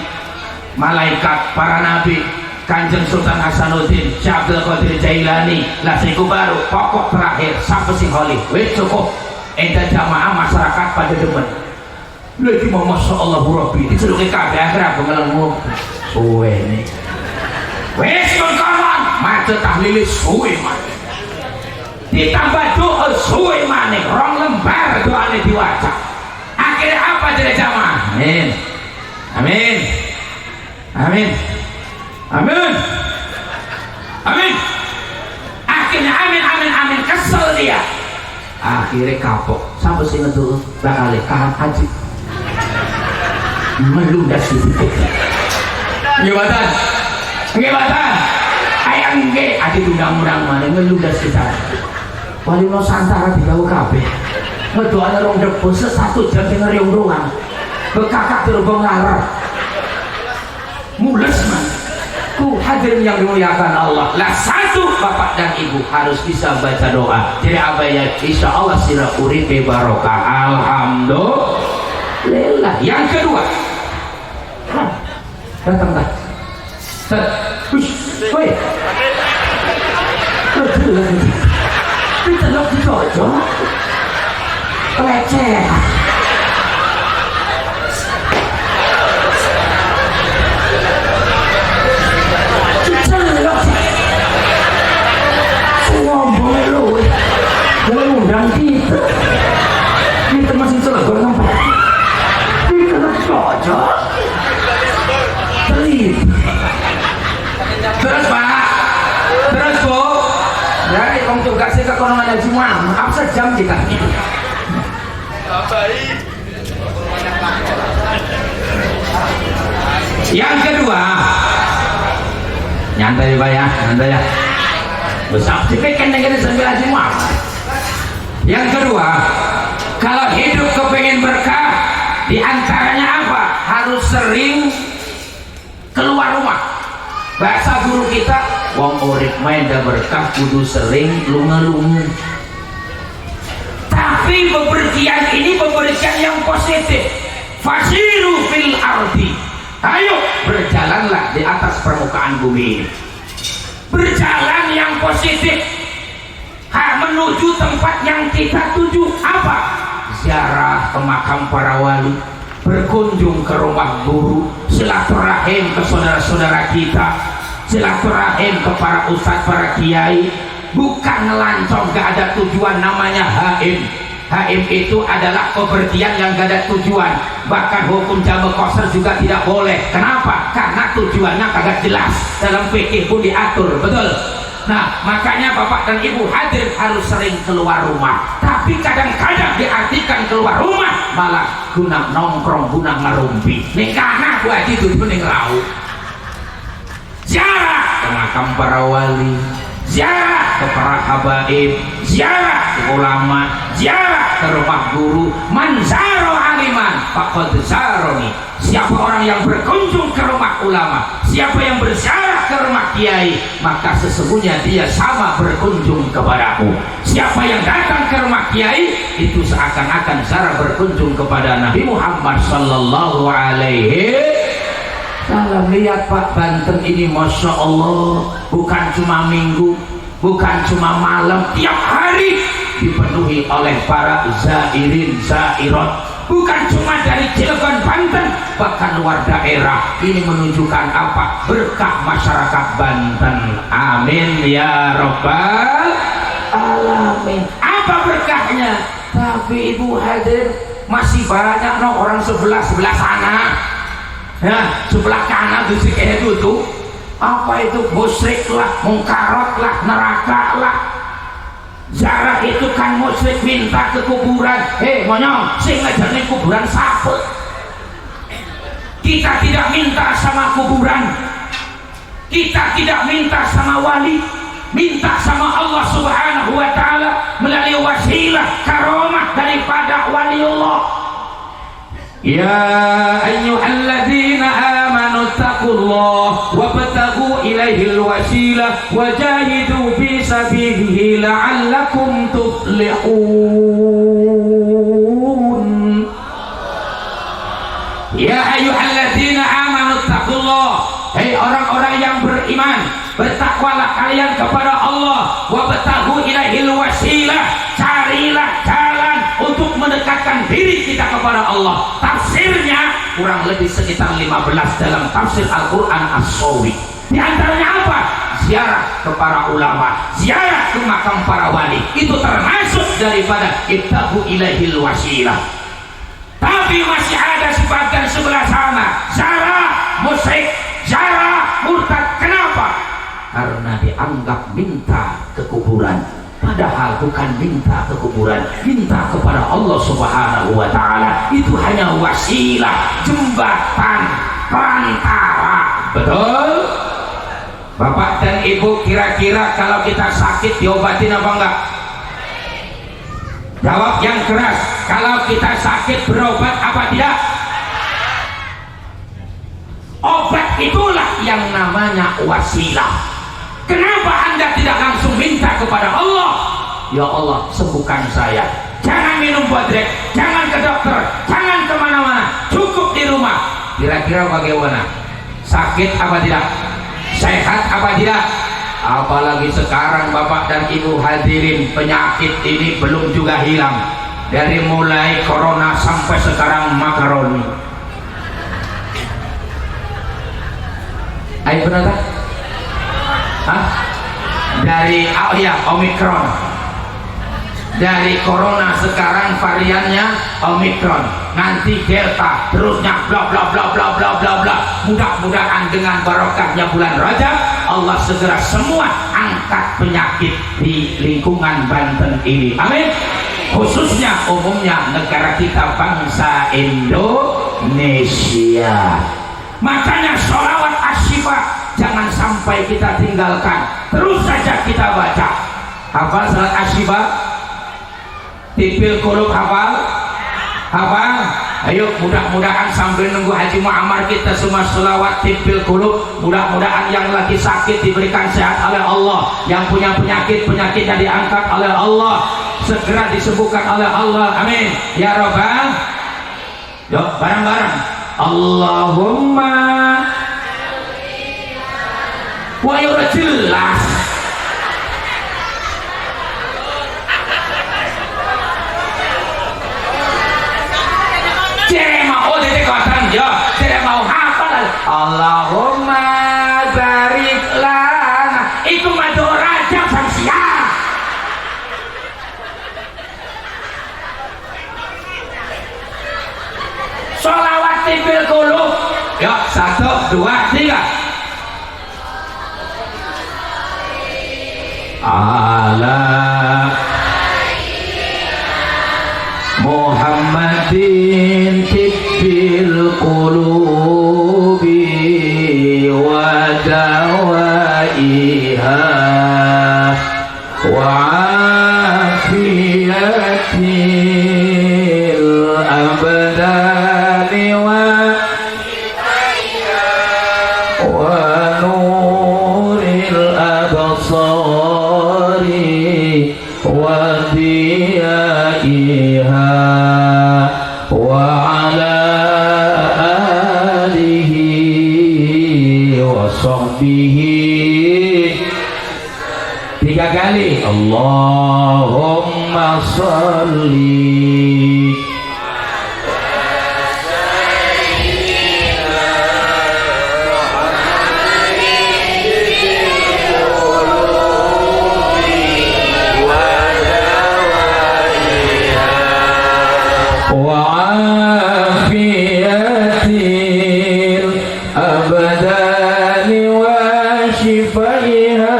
malaikat para nabi, Kanjeng Sultan Hasanuddin, Syekh Abdul Qadir Jailani, lah siku baru pokok terakhir sampai sing holi. Wis cukup. Enta jamaah masyarakat pada demen. Lagi mau masya Allah Rabbi diceluki kabeh akhirnya bengeleng suwe nih. Wis kawan maca tahlil suwe mah. Ditambah doa suwe maneh rong lembar doane diwaca akhirnya apa jadi jamaah amin amin amin amin amin akhirnya amin kesel dia akhirnya kapok sampai sini tuh bakal kahan haji melundas di situ ngebatan ayang nge adik undang-undang mana melundas di sana wali Nusantara di bawah kabeh ngedoanya rong debus 1 jam denger yang ruang bekakak terbang larar mules man ku hadirin yang dimuliakan Allah lah satu bapak dan ibu harus bisa baca doa jadi apa ya insya Allah sirah uripe barokah alhamdulillah yang kedua datang dah woi kita lok di dojo leceh ngomong lu undang kita masih selebar nampak kita lok cocok terus pak terus bu dari kong tugasnya ke konon ada cuma maaf sejam jika yang kedua nyantai pak ya nyantai ya besar dipikan dengan sembilan semua yang kedua kalau hidup kepengen berkah diantaranya apa harus sering keluar rumah bahasa guru kita wong urip main dah berkah kudu sering lunga-lunga tapi bepergian ini bepergian yang positif fasiru fil ardi ayo berjalanlah di atas permukaan bumi ini berjalan yang positif menuju tempat yang kita tuju apa ziarah ke makam para wali berkunjung ke rumah guru silaturahim ke saudara-saudara kita silaturahim ke para ustadz para kiai bukan ngelancong gak ada tujuan namanya haim itu adalah kepergian yang gak ada tujuan bahkan hukum jamu koser juga tidak boleh kenapa? Karena tujuannya kagak jelas dalam fikih pun diatur betul nah makanya bapak dan ibu hadir harus sering keluar rumah tapi kadang-kadang diartikan keluar rumah malah guna nongkrong guna ngerumpi nih karena gua haji itu ning laut ziarah ke makam para wali ziarah ke para habaib ziarah ke ulama ziarah ke rumah guru manzaro aliman faqad zaroni siapa orang yang berkunjung ke rumah ulama siapa yang berziarah ke rumah kiai maka sesungguhnya dia sama berkunjung kepadaku siapa yang datang ke rumah kiai itu seakan-akan cara berkunjung kepada Nabi Muhammad sallallahu alaihi wasallam lihat Pak Banten ini Masya Allah bukan cuma minggu bukan cuma malam tiap hari dipenuhi oleh para zairin zairat bukan cuma dari Cilegon Banten bahkan luar daerah ini menunjukkan apa berkah masyarakat Banten amin ya rabbal alamin apa berkahnya tapi ibu hadir masih banyak orang sebelah sana ya sebelah kanan di sini itu tuh apa itu musyrik lah mungkarot lah neraka lah ziarah itu kan musyrik minta ke kuburan monyong sing ngajane kuburan sapet kita tidak minta sama kuburan kita tidak minta sama wali minta sama Allah subhanahu wa ta'ala melalui wasilah karomah daripada waliullah ya ayyuhalladzina amanu taqullaha wabtaghu ilaihil wasilah wajahidu fi sabilihi la'allakum tuflihun ya ayyuhalladzina amanu taqullaha hei orang-orang yang beriman bertakwalah kalian kepada Allah wabtaghu ilaihil wasilah carilah jalan untuk mendekatkan diri kita kepada Allah tafsirnya kurang lebih sekitar 15 dalam tafsir Al-Quran As-Sawi di antaranya apa? Ziarah ke para ulama ziarah ke makam para wali itu termasuk daripada ibtaghu ilaihil wasilah tapi masih ada sebagian sebelah sana ziarah musyrik ziarah murtad kenapa? Karena dianggap minta ke kuburan padahal bukan minta ke kuburan, minta kepada Allah Subhanahu wa Ta'ala. Itu hanya wasilah, jembatan, perantara. Betul? Bapak dan Ibu, kira-kira kalau kita sakit diobatin apa enggak? Jawab yang keras. Kalau kita sakit berobat apa tidak? Obat itulah yang namanya wasilah. Kenapa Anda tidak langsung minta kepada Allah? Ya Allah, sembuhkan saya. Jangan minum bodrek, jangan ke dokter, jangan kemana-mana, cukup di rumah. Kira-kira bagaimana? Sakit apa tidak? Sehat apa tidak? Apalagi sekarang Bapak dan Ibu hadirin, penyakit ini belum juga hilang. Dari mulai corona sampai sekarang makaroni. Ayo benar tak? Hah? Dari Omikron. Dari corona sekarang variannya Omikron, nanti Delta, terusnya bla bla bla bla bla bla bla. Mudah-mudahan dengan barokahnya bulan Rajab Allah segera semua angkat penyakit di lingkungan Banten ini. Amin. Khususnya umumnya negara kita bangsa Indonesia. Makanya sholawat asyifa jangan sampai kita tinggalkan, terus saja kita baca. Hafal salat asyifa? Tipil kulub hafal? Hafal? Ayo, mudah-mudahan sambil nunggu Haji Muammar kita semua sholawat tipil kulub. Mudah-mudahan yang lagi sakit diberikan sehat oleh Allah, yang punya penyakitnya diangkat oleh Allah, segera disembuhkan oleh Allah. Amin ya Rabbal. Yuk bareng-bareng. Allahumma. Wah, ya udah jelas. Cere mau detik kotan ya, cere mau hafal. Allahumma barik lana. Itu madu Rajab Samsiah. Sholawat tipil kulub. Yuk, 1, 2, 3. Ala Muhammadin tibbil qulubi wa dawaiha wa afiyatil abdani wa nuril absari wa diyaiha wa ala alihi wa sahbihi. 3 kali. Allahumma sholli wa'afiyatil abdani wa shifaiha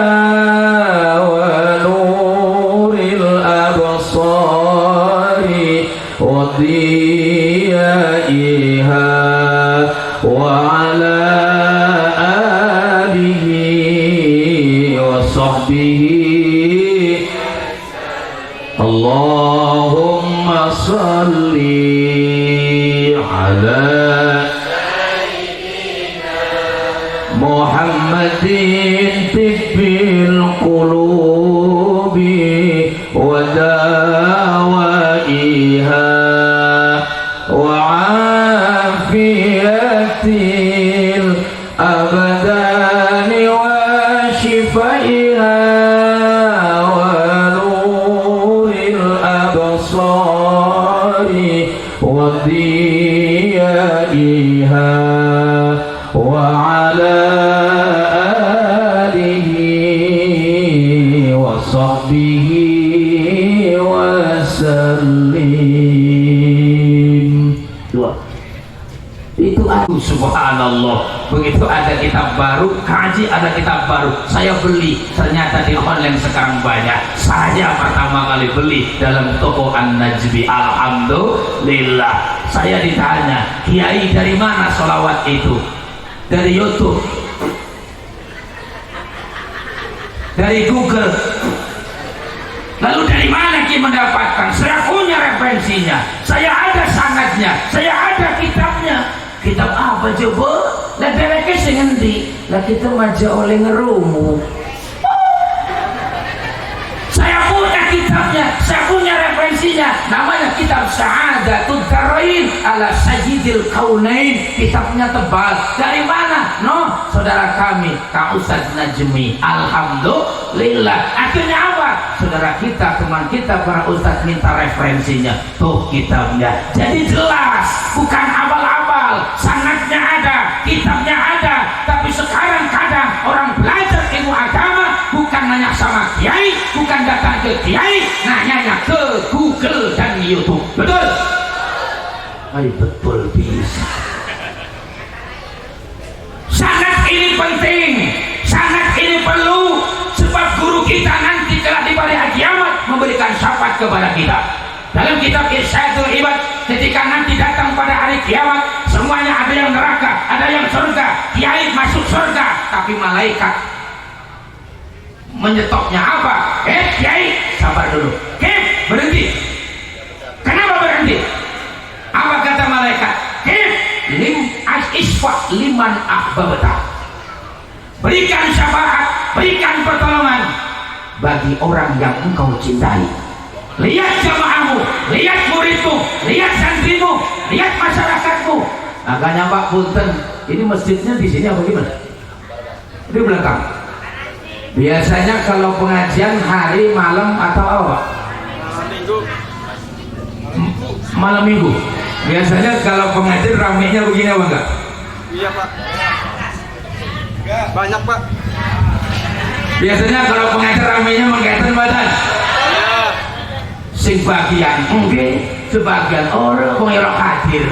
wa nuril absari wa diyaiha wa ala alihi wa sahbihi. Allahumma salli ala Muhammadin tibbil qulubi wa dawaiha wa afiyatil abdani wa shifaiha wa nuril absari wa diyaiha wa ala alihi wa sahbihi wa sallim. Itu aku subhanallah. begitu ada kitab baru kaji, ada kitab baru saya beli, ternyata di online sekarang banyak. Saya pertama kali beli dalam toko An-Najmi. Alhamdulillah. Saya ditanya, Kiai dari mana sholawat itu? Dari YouTube, dari Google. Lalu dari mana Ki mendapatkan? Saya punya referensinya, saya ada sanadnya, saya ada kitabnya. Kitab apa coba? Lah dereke sing endi? Lah kita maja oleh ngerumu. Saya punya kitabnya, saya punya referensinya. Namanya kitab Sa'adatud Darain ala Sayyidil Kaunain. Kitabnya tebal. Dari mana? No, saudara kami, Kak Ustadz Najmi. Alhamdulillah. Akhirnya apa? Saudara kita, teman kita, para ustadz minta referensinya. Tuh kitabnya. Jadi jelas, bukan abal-abal. Sanadnya ada, kitabnya ada. Tapi sekarang kadang orang belajar ilmu agama bukan nanya sama kiai, bukan datang ke kiai, nanyanya ke Google dan YouTube. Betul? Ayo betul bisa. Sanad ini penting, sanad ini perlu, sebab guru kita nanti kelak di hari kiamat memberikan syafaat kepada kita. Dalam kitab Irsyadul Ibad, ketika nanti datang pada hari kiamat, semuanya ada yang neraka, ada yang surga. Kiai masuk surga, tapi malaikat menyetopnya apa? Kiai, sabar dulu. Berhenti. Kenapa berhenti? Apa kata malaikat? Isfa liman ahbabta. Berikan syafaat, berikan pertolongan bagi orang yang engkau cintai. Lihat jamaahmu, lihat muridmu, lihat santrimu, lihat masyarakatmu. Makanya Pak Punten, ini masjidnya di sini apa gimana? Di belakang. Biasanya kalau pengajian hari, malam atau apa? Malam minggu. Biasanya kalau pengajian ramenya begini apa enggak? Iya Pak. Banyak Pak. Biasanya kalau pengajian ramenya menggaten badan. Sing bagian mungkin sebagian orang pengira hadir.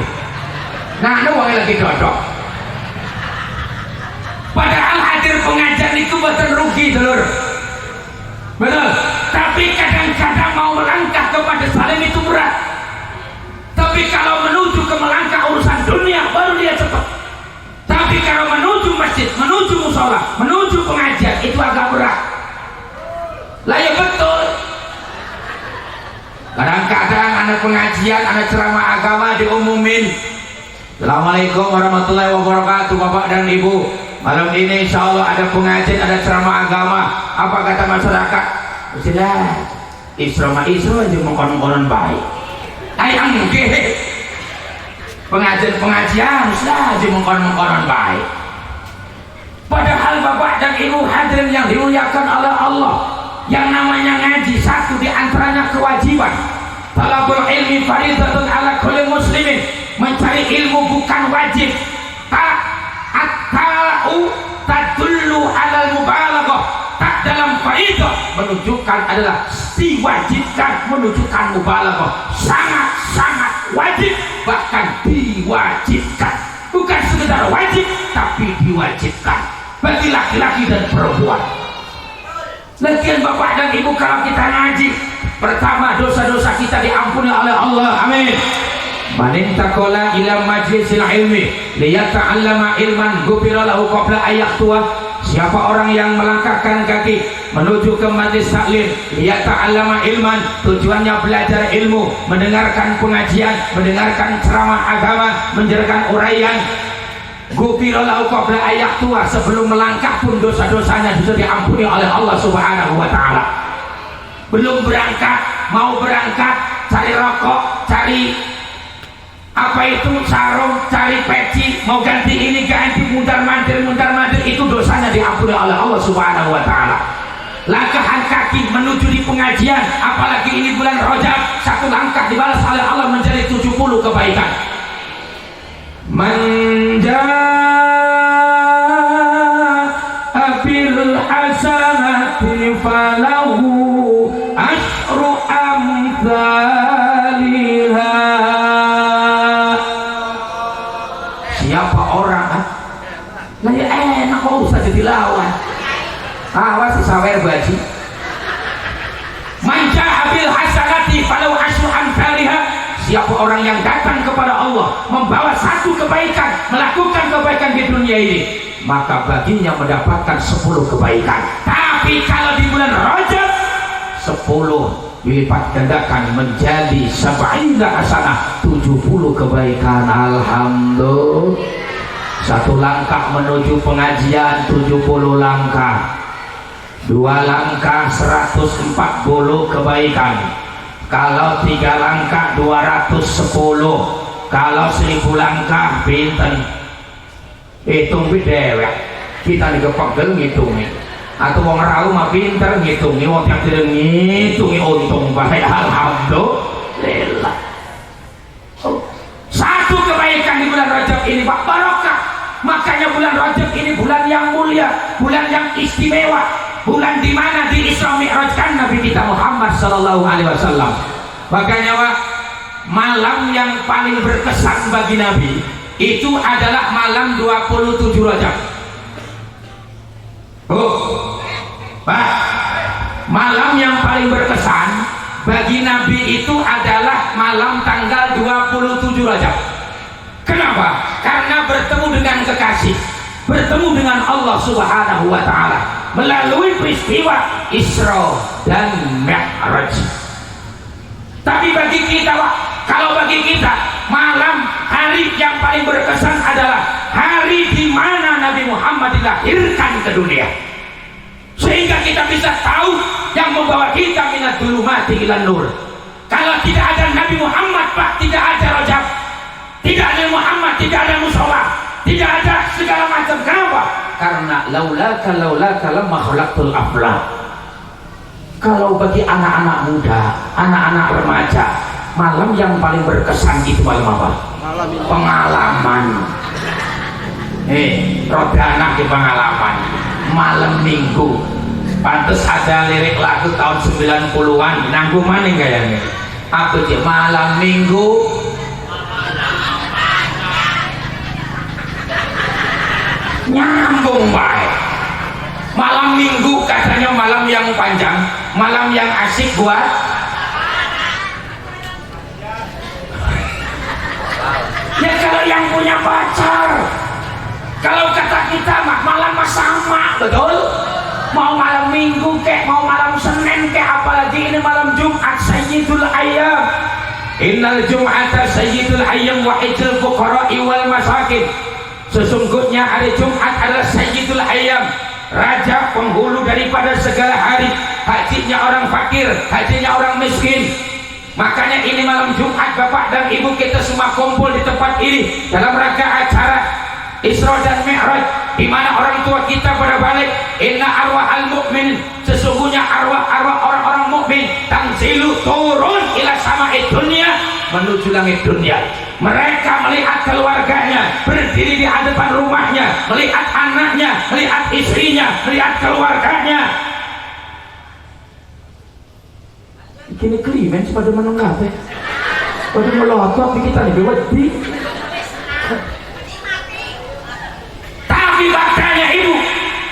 Nah, ada wong lagi dodok. Padahal hadir pengajian itu bukan rugi, dulur. Betul. Tapi kadang-kadang mau melangkah kepada salim itu berat. Tapi kalau menuju ke melangkah urusan dunia baru dia cepat. Tapi kalau menuju masjid, menuju musola, menuju pengajian itu agak berat. Lah ya betul. Kadang-kadang anak pengajian, anak ceramah agama diumumin. Assalamualaikum warahmatullahi wabarakatuh Bapak dan Ibu. Malam ini insya Allah ada pengajian, ada ceramah agama. Apa kata masyarakat? Sudah Isra aja mengkonon-konon baik. Ayang mungkin pengajian sudah aja mengkonon-konon baik. Padahal Bapak dan Ibu hadirin yang dimuliakan oleh Allah, yang namanya ngaji satu di antaranya kewajiban. Talabul ilmi faridatun ala kulli muslimin. Mencari ilmu bukan wajib. At-ta'u tadullu alal mubalaghah. Tak dalam faridah menunjukkan adalah diwajibkan, menunjukkan mubalaghah. Sangat-sangat wajib, bahkan diwajibkan. Bukan sekedar wajib, tapi diwajibkan bagi laki-laki dan perempuan. Lagian Bapak dan Ibu, kalau kita ngaji, pertama dosa-dosa kita diampuni oleh Allah. Amin. Man intaqala ila majlisil ilmi liyata'allama ilman ghufira lahu qabla ayaqtuwa. Siapa orang yang melangkahkan kaki menuju ke majlis taklim liyata'allama ilman, tujuannya belajar ilmu, mendengarkan pengajian, mendengarkan ceramah agama, mendengarkan uraian, ghufira lahu qabla ayaqtuwa, sebelum melangkah pun dosa-dosanya bisa diampuni oleh Allah Subhanahu wa taala. Belum berangkat, mau berangkat, cari rokok, cari apa itu sarung, cari peci, mau ganti ini ganti, mundar-mandir, itu dosanya diampuni oleh Allah Subhanahu wa taala. Langkahan kaki menuju di pengajian, apalagi ini bulan Rajab, satu langkah dibalas oleh Allah menjadi 70 kebaikan. Manjaa bil hasanati falahu asyru amsalihha. Siapa orang jadi lawan. Awas sawer baji. Man jaa bil hasanati falau asyru amsalha. Siapa orang yang datang kepada Allah membawa satu kebaikan, melakukan kebaikan di dunia ini, maka baginya mendapatkan 10 kebaikan. Tapi kalau di bulan Rajab 10 dilipat gandakan menjadi 70 hasanah, 70 kebaikan. Alhamdulillah. Satu langkah menuju pengajian 70 langkah, 2 langkah 140 kebaikan, kalau 3 langkah 210, kalau 1000 langkah pinten hitung bidewek kita digepegel ngitungi, atau wong rau mah pinter ngitungi, wong yang tidak ngitungi untung baik. Alhamdulillah. Satu kebaikan di bulan Rajab ini Pak, barokah. Makanya bulan Rajab ini bulan yang mulia, bulan yang istimewa, bulan di mana di Isra Mi'rajkan Nabi kita Muhammad sallallahu alaihi wasallam. Makanya Pak, malam yang paling berkesan bagi Nabi itu adalah malam 27 Rajab. Pak, malam yang paling berkesan bagi Nabi itu adalah malam tanggal 27 Rajab. Kenapa? Karena bertemu dengan kekasih, bertemu dengan Allah Subhanahu wa Ta'ala melalui peristiwa Isra dan Mi'raj. Tapi bagi kita Pak, kalau bagi kita malam hari yang paling berkesan adalah hari di mana Nabi Muhammad dilahirkan ke dunia, sehingga kita bisa tahu yang membawa kita minat dzulumati ilan nur. Kalau tidak ada Nabi Muhammad Pak, tidak ada Rajab, tidak ada Muhammad, tidak ada musola, tidak ada segala macam. Kenapa? Karena laulaka lamma khalaqtul aflaq. Kalau bagi anak-anak muda, anak-anak remaja, malam yang paling berkesan itu malam apa? Pengalaman. Roda anak di pengalaman. Malam Minggu. Pantes ada lirik lagu tahun 90-an. Nanggung mana kayaknya? Apa sih? Malam Minggu. Nyambung baik. Malam Minggu katanya malam yang panjang, malam yang asik buat ya kalau yang punya pacar. Kalau kata kita malam sama, betul? Mau malam Minggu kek, mau malam Senin kek, apalagi ini malam Jumat Sayyidul Ayyam. Innal Jum'ata Sayyidul Ayyam wa idul fuqara'i wal masakin. Sesungguhnya hari Jumat adalah Sayyidul Ayyam, raja penghulu daripada segala hari. Hajinya orang fakir, hajinya orang miskin. Makanya ini malam Jumat Bapak dan Ibu kita semua kumpul di tempat ini dalam rangka acara Isra dan Mi'raj, di mana orang tua kita pada balik. Inna arwahal mu'min, sesungguhnya arwah-arwah orang-orang mukmin tanzilu turun ila sama'id dunia, menuju langit dunia. Mereka melihat keluarganya berdiri di hadapan rumahnya, melihat anaknya, melihat istrinya, melihat keluarganya. Kini klimen pada menengah teh, pada melotot kita nih bewedi. Tapi faktanya Ibu,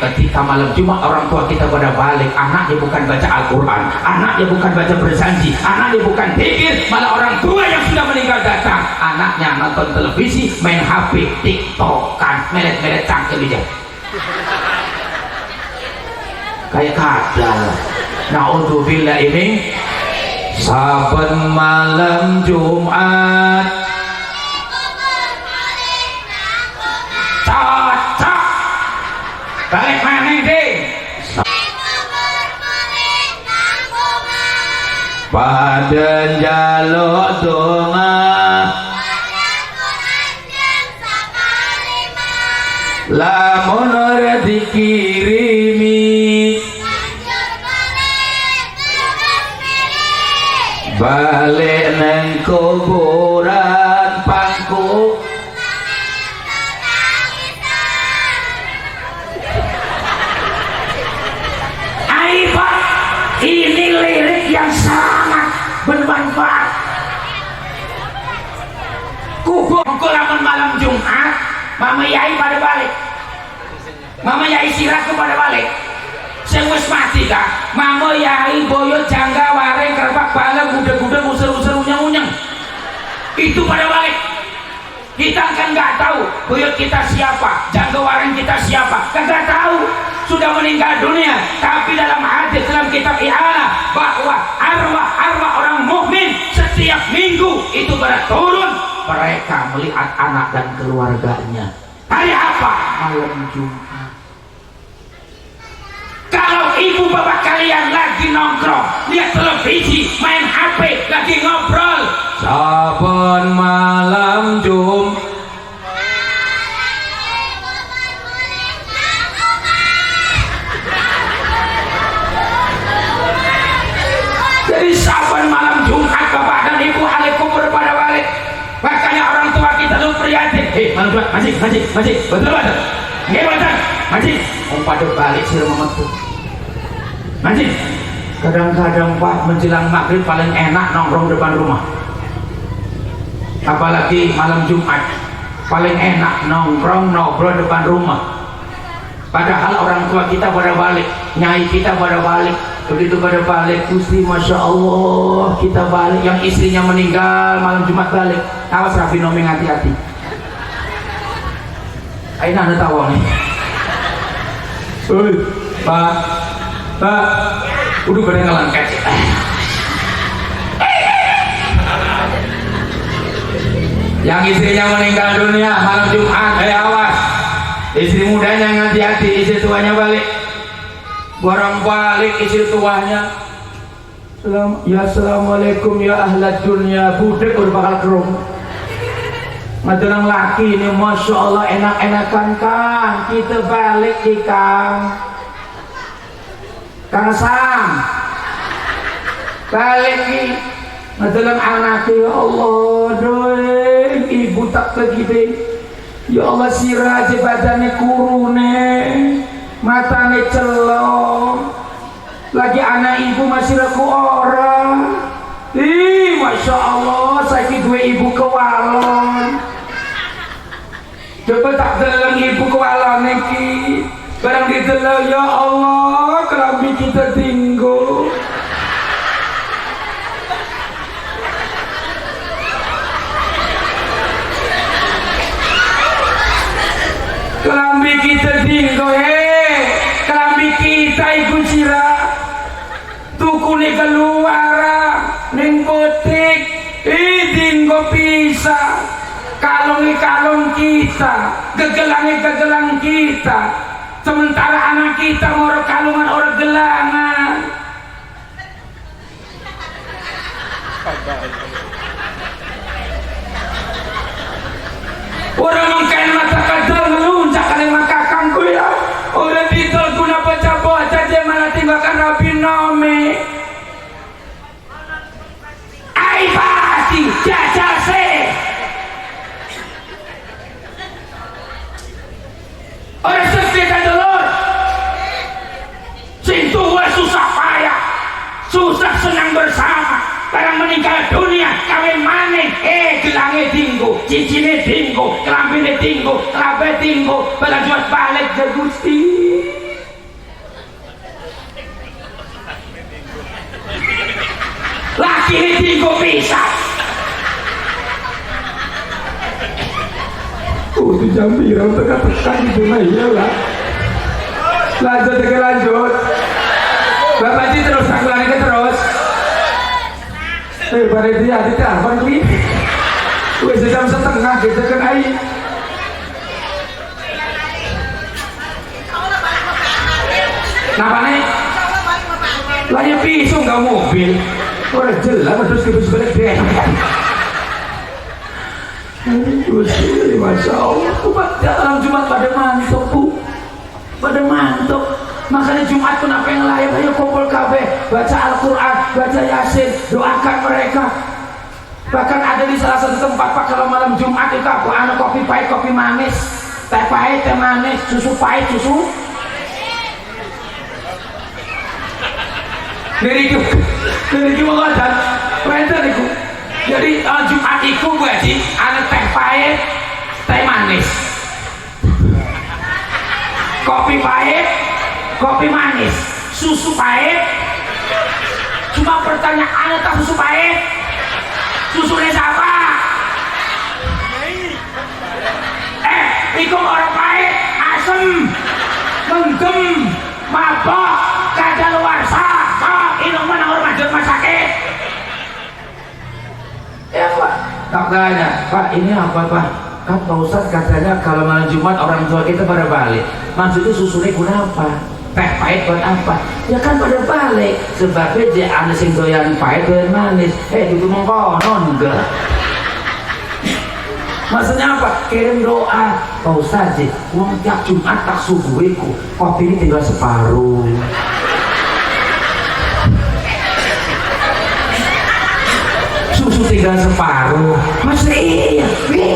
ketika malam Jumat orang tua kita pada balik, anaknya bukan baca Al-Quran, anaknya bukan baca berjanji, anaknya bukan pikir, malah orang tua yang sudah meninggal datang, anaknya nonton televisi, main HP, tiktokan, melet-melet cangkem aja kayak kadal. Na'udzubillah. Ini saben malam Jumat cocok balik mana deh pada jaluk donga lamun ora dikirimi balik neng kuburan pangku. Pak, ini lirik yang sangat bermanfaat. Kubur lamun malam Jumat, Mama Yai pada balik. mama yai sirah kepada balik sing wis mati kah mama yai boyo jangga wareng kerbak bala guda-guda usir-usir unyang-unyang itu pada balik. Kita kan nggak tahu buyut kita siapa, jangga wareng kita siapa, kagak tahu, sudah meninggal dunia. Tapi dalam hadis dalam kitab I'anah bahwa arwah orang mukmin setiap minggu itu pada turun, mereka melihat anak dan keluarganya. Hari apa? Malam Jumat. Kalau ibu bapak kalian lagi nongkrong, lihat televisi, main HP, lagi ngobrol, saben malam Jumat. Jadi saben malam Jumat bapak dan ibu alik kubur pada balik. Makanya orang tua kita dulu prihatin. Malam Jumat, masih, betul. Nggih betul, masih. Mau pada balik sih rumah tuh. Masih. Kadang-kadang Pak menjelang maghrib paling enak nongkrong depan rumah. Apalagi malam Jumat paling enak nongkrong depan rumah. Padahal orang tua kita pada balik, nyai kita pada balik. Begitu pada balik, Gusti Masya Allah kita balik. Yang istrinya meninggal malam Jumat balik. Awas Rafi Nomeng, hati-hati. Ayo anda tahu nih. Pak, udah pada ngelangkat. Yang istrinya meninggal dunia malam Jumat, awas. Istri mudanya hati-hati, istri tuanya balik. Barang balik istri tuanya. Ya assalamualaikum ya ahlat dunia. Budek udah bakal kerung. Ngadelang laki ini Masya Allah enak-enakan Kang. Kita balik di Kang Sam balik nih ngadelang anaknya. Ya Allah doy ibu tak begitu. Ya Allah sirah aja badannya kurune, matanya celong, lagi anak ibu masih raku orang. Masya Allah sakit dua ibu kewalon. Coba tak dalam ibu kewalon neki barang ditelah. Ya Allah kelambi kita tinggal. Kelambi kita tinggal, kelambi kita ikut sirah. Tuku ni keluar, ning botik, tinggal pisah. Kalung kita, gegelang kita. Sementara anak kita mau kalungan orang gelangan. Orang mengkain mata kadal melunjak kalian makakang ku ya. Orang ditol guna baca-baca dia malah tinggalkan Rabi Nomi. Ai pasti jajase. Orang sesuai dulur. Sing tua susah payah, susah senang bersama. Barang meninggal dunia kawin maning, gelange tinggu, cincine tinggu, kelambine tinggu, kelabe tinggu, belajuan balik ke Gusti. Laki ini tinggu pisah. Itu jam biru teka-teka gitu nah iyalah. Lanjut. Bapak Ji terus aku lari terus. Pada dia di telepon kuwi. Wis jam setengah gitu kan ai. Napa nih? Lagi pisau nggak mobil. Orang jelas terus kebus balik deh. Masya Allah, umat dalam Jumat pada mantuk bu, pada mantuk. Makanya Jumat pun apa yang layak, ayo kumpul kabeh, baca Al-Quran, baca Yasin, doakan mereka. Bahkan ada di salah satu tempat Pak kalau malam Jumat itu apa? Anu kopi pahit, kopi manis, teh pahit, teh manis, susu pahit, susu. Dari itu mengajar, perintah itu. Jadi Jumat itu Bu Haji, anu teh pahit, teh manis. kopi pahit, kopi manis, susu pahit. Cuma pertanyaan tak susu pahit, susunya siapa? Ikum orang pahit, asem, menggem, mabok, kadaluarsa, minuman orang rumah sakit. Ya Pak, tak tanya, Pak ini apa Pak? Kan Pak Ustadz katanya kalau malam Jumat orang tua kita pada balik. Maksudnya susunya guna apa? Teh pahit buat apa? Ya kan pada balik. Sebabnya dia ada sing doyan pahit doyan manis. Itu mengkonon enggak? Maksudnya apa? Kirim doa. Pak Ustadz, uang tiap Jumat tak subuhiku, kopi ini tinggal separuh. Susu tinggal separuh. Masa iya?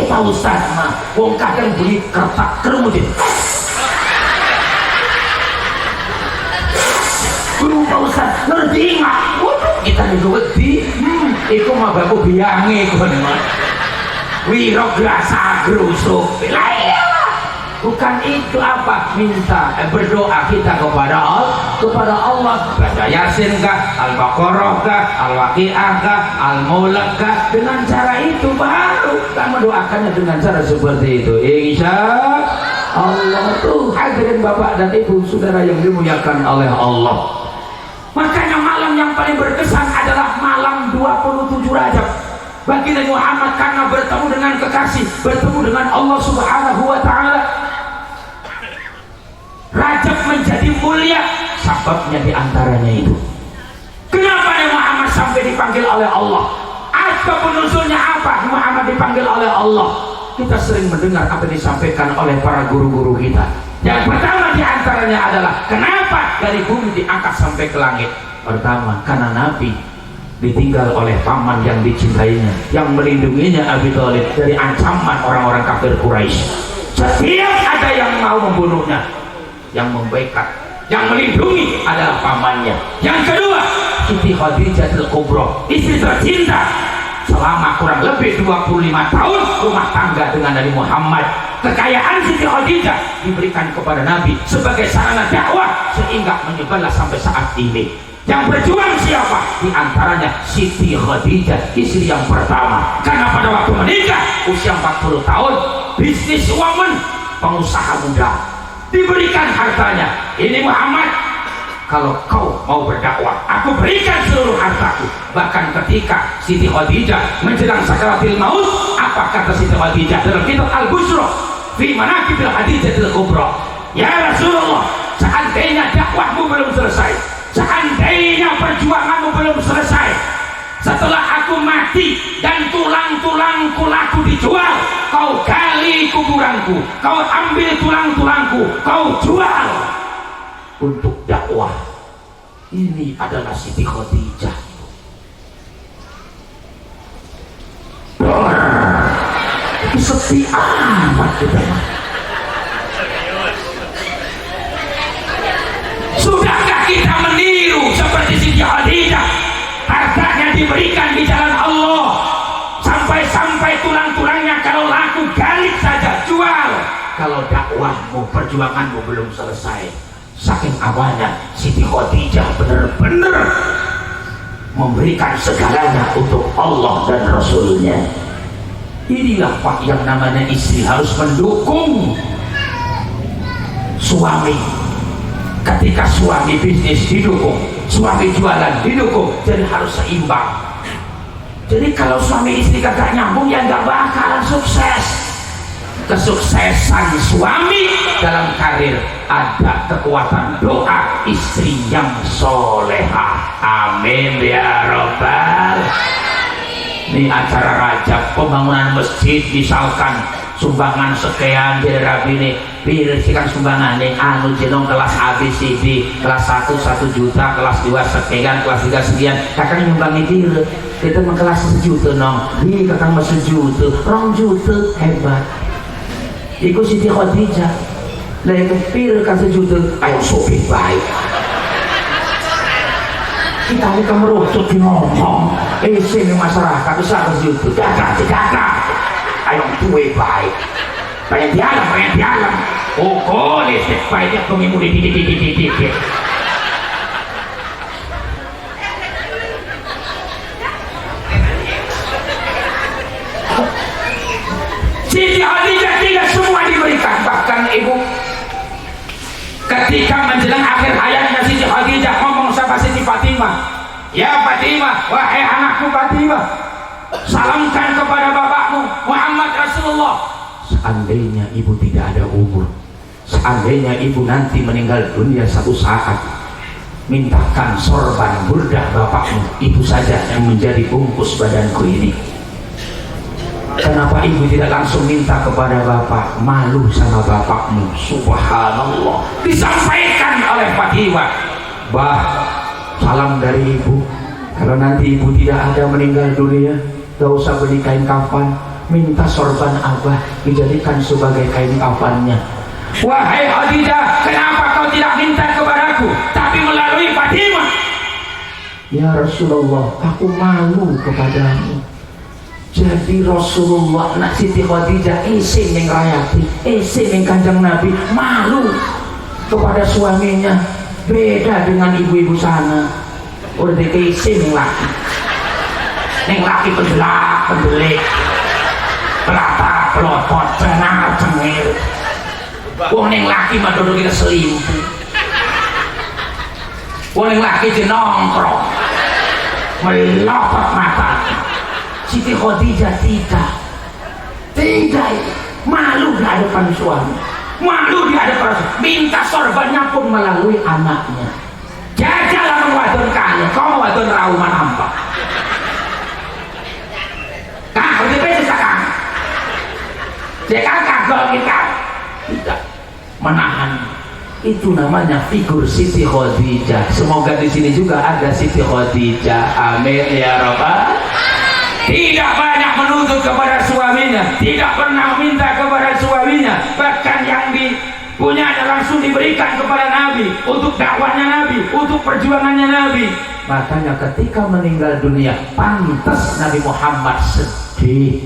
Pak Ustadz mah, uang kadang beli kertak kermudin. Pak Ustadz, ngerti nggak? Waduh, kita ngerti. Itu mah baku biangi kan mah. Wirok rasa gerusuk. Bukan itu apa? Minta berdoa kita kepada Allah. Baca Yasin kah, Al-Baqarah kah, Al-Waqi'ah kah, Al-Mulk kah. Dengan cara itu baru kita mendoakannya dengan cara seperti itu. Insya Allah tuh hadirin Bapak dan Ibu Saudara yang dimuliakan oleh Allah. Makanya malam yang paling berkesan adalah malam 27 Rajab bagi Nabi Muhammad, karena bertemu dengan kekasih, bertemu dengan Allah Subhanahu wa Ta'ala. Rajab menjadi mulia, sebabnya diantaranya itu. Kenapa Nabi Muhammad sampai dipanggil oleh Allah? Apa penunjuknya apa Muhammad dipanggil oleh Allah? Kita sering mendengar apa yang disampaikan oleh para guru-guru kita. Yang pertama diantaranya adalah kenapa dari bumi diangkat sampai ke langit. Pertama, karena Nabi ditinggal oleh paman yang dicintainya, yang melindunginya, Abi Thalib, dari ancaman orang-orang kafir Quraisy. Setiap ada yang mau membunuhnya, yang membaikat, yang melindungi adalah pamannya. Yang kedua, Siti Khadijah Al-Kubra, istri tercinta selama kurang lebih 25 tahun rumah tangga dengan Nabi Muhammad. Kekayaan Siti Khadijah diberikan kepada Nabi sebagai sarana dakwah sehingga menyebarlah sampai saat ini. Yang berjuang siapa? Di antaranya Siti Khadijah, istri yang pertama. Karena pada waktu menikah usia 40 tahun, bisnis woman, pengusaha muda, diberikan hartanya. Ini Muhammad, kalau kau mau berdakwah, aku berikan seluruh hartaku. Bahkan ketika Siti Khadijah menjelang sakaratil maut, apa kata Siti Khadijah dalam kitab Al-Busra fi Manaqibil Khadijatil Kubra? Ya Rasulullah, seandainya dakwahmu belum selesai, seandainya perjuanganmu belum selesai, setelah aku mati dan tulang-tulangku laku dijual, kau gali kuburanku, kau ambil tulang-tulangku, kau jual untuk dakwah. Ini adalah Siti Khadijah. Itu sepi amat kita. Sudahkah kita meniru seperti Siti Khadijah? Hartanya diberikan di jalan Allah, sampai-sampai tulang-tulangnya kalau laku gali saja, jual. Kalau dakwahmu, perjuanganmu belum selesai. Saking awalnya Siti Khadijah benar-benar memberikan segalanya untuk Allah dan Rasulnya. Inilah Pak yang namanya istri harus mendukung suami. Ketika suami bisnis didukung, suami jualan didukung, jadi harus seimbang. Jadi kalau suami istri kagak nyambung, ya nggak bakalan sukses. Kesuksesan suami dalam karir ada kekuatan doa istri yang soleha. Amin ya robbal. Ini acara Rajab, pembangunan masjid misalkan sumbangan sekian dari Rabi ini, birisikan sumbangan ini anu jenong kelas ABCD, kelas 1 1 juta, kelas 2 sekian, kelas 3 sekian, kakak nyumbangi diri kita mengkelas 1 juta nong, ini kakak mas 1 juta, 2 juta, hebat. Iku Siti Khadijah lah yang pir kan 1 juta, ayo sopir baik. Kita ini kemerutut ngomong sini masyarakat besar 1 juta, gagah, ayo tuwe baik. Pengen di alam. Oh, listrik baiknya pengimu di. Siti Khadijah tidak semua diberikan, bahkan ibu ketika menjelang akhir hayatnya Siti Khadijah ngomong sama Siti Fatimah, ya Fatimah, wahai anakku Fatimah, salamkan kepada bapakmu Muhammad Rasulullah. Seandainya ibu tidak ada umur, seandainya ibu nanti meninggal dunia satu saat, mintakan sorban burdah bapakmu, itu saja yang menjadi bungkus badanku ini. Kenapa ibu tidak langsung minta kepada bapak? Malu sama bapakmu. Subhanallah. Disampaikan oleh Fatimah, bah, salam dari ibu. Kalau nanti ibu tidak ada meninggal dunia, gak usah beli kain kafan, minta sorban abah dijadikan sebagai kain kafannya. Wahai Khadijah, kenapa kau tidak minta kepadaku, tapi melalui Fatimah? Ya Rasulullah, aku malu kepadamu. Jadi Rasulullah nak Siti Khadijah isin yang rayati, isin yang kanjeng Nabi, malu kepada suaminya. Beda dengan ibu-ibu sana, udah isin yang laki pendelak, pelata, pelotot, cengar, cengir. Wong yang laki mah duduk kita selingkuh, wong yang laki jenongkrong, melopot mata. Siti Khadijah tidak malu di hadapan suami, malu di hadapan minta sorbannya pun melalui anaknya. Jajalah wadon kaya, kau wadon rauma nampak. Kau dipesi sekarang, jika kagak kita tidak menahan. Itu namanya figur Siti Khadijah. Semoga di sini juga ada Siti Khadijah. Amin ya rabbal. Tidak banyak menuntut kepada suaminya, tidak pernah minta kepada suaminya, bahkan yang dipunya langsung diberikan kepada Nabi untuk dakwahnya Nabi, untuk perjuangannya Nabi. Makanya ketika meninggal dunia, pantas Nabi Muhammad sedih,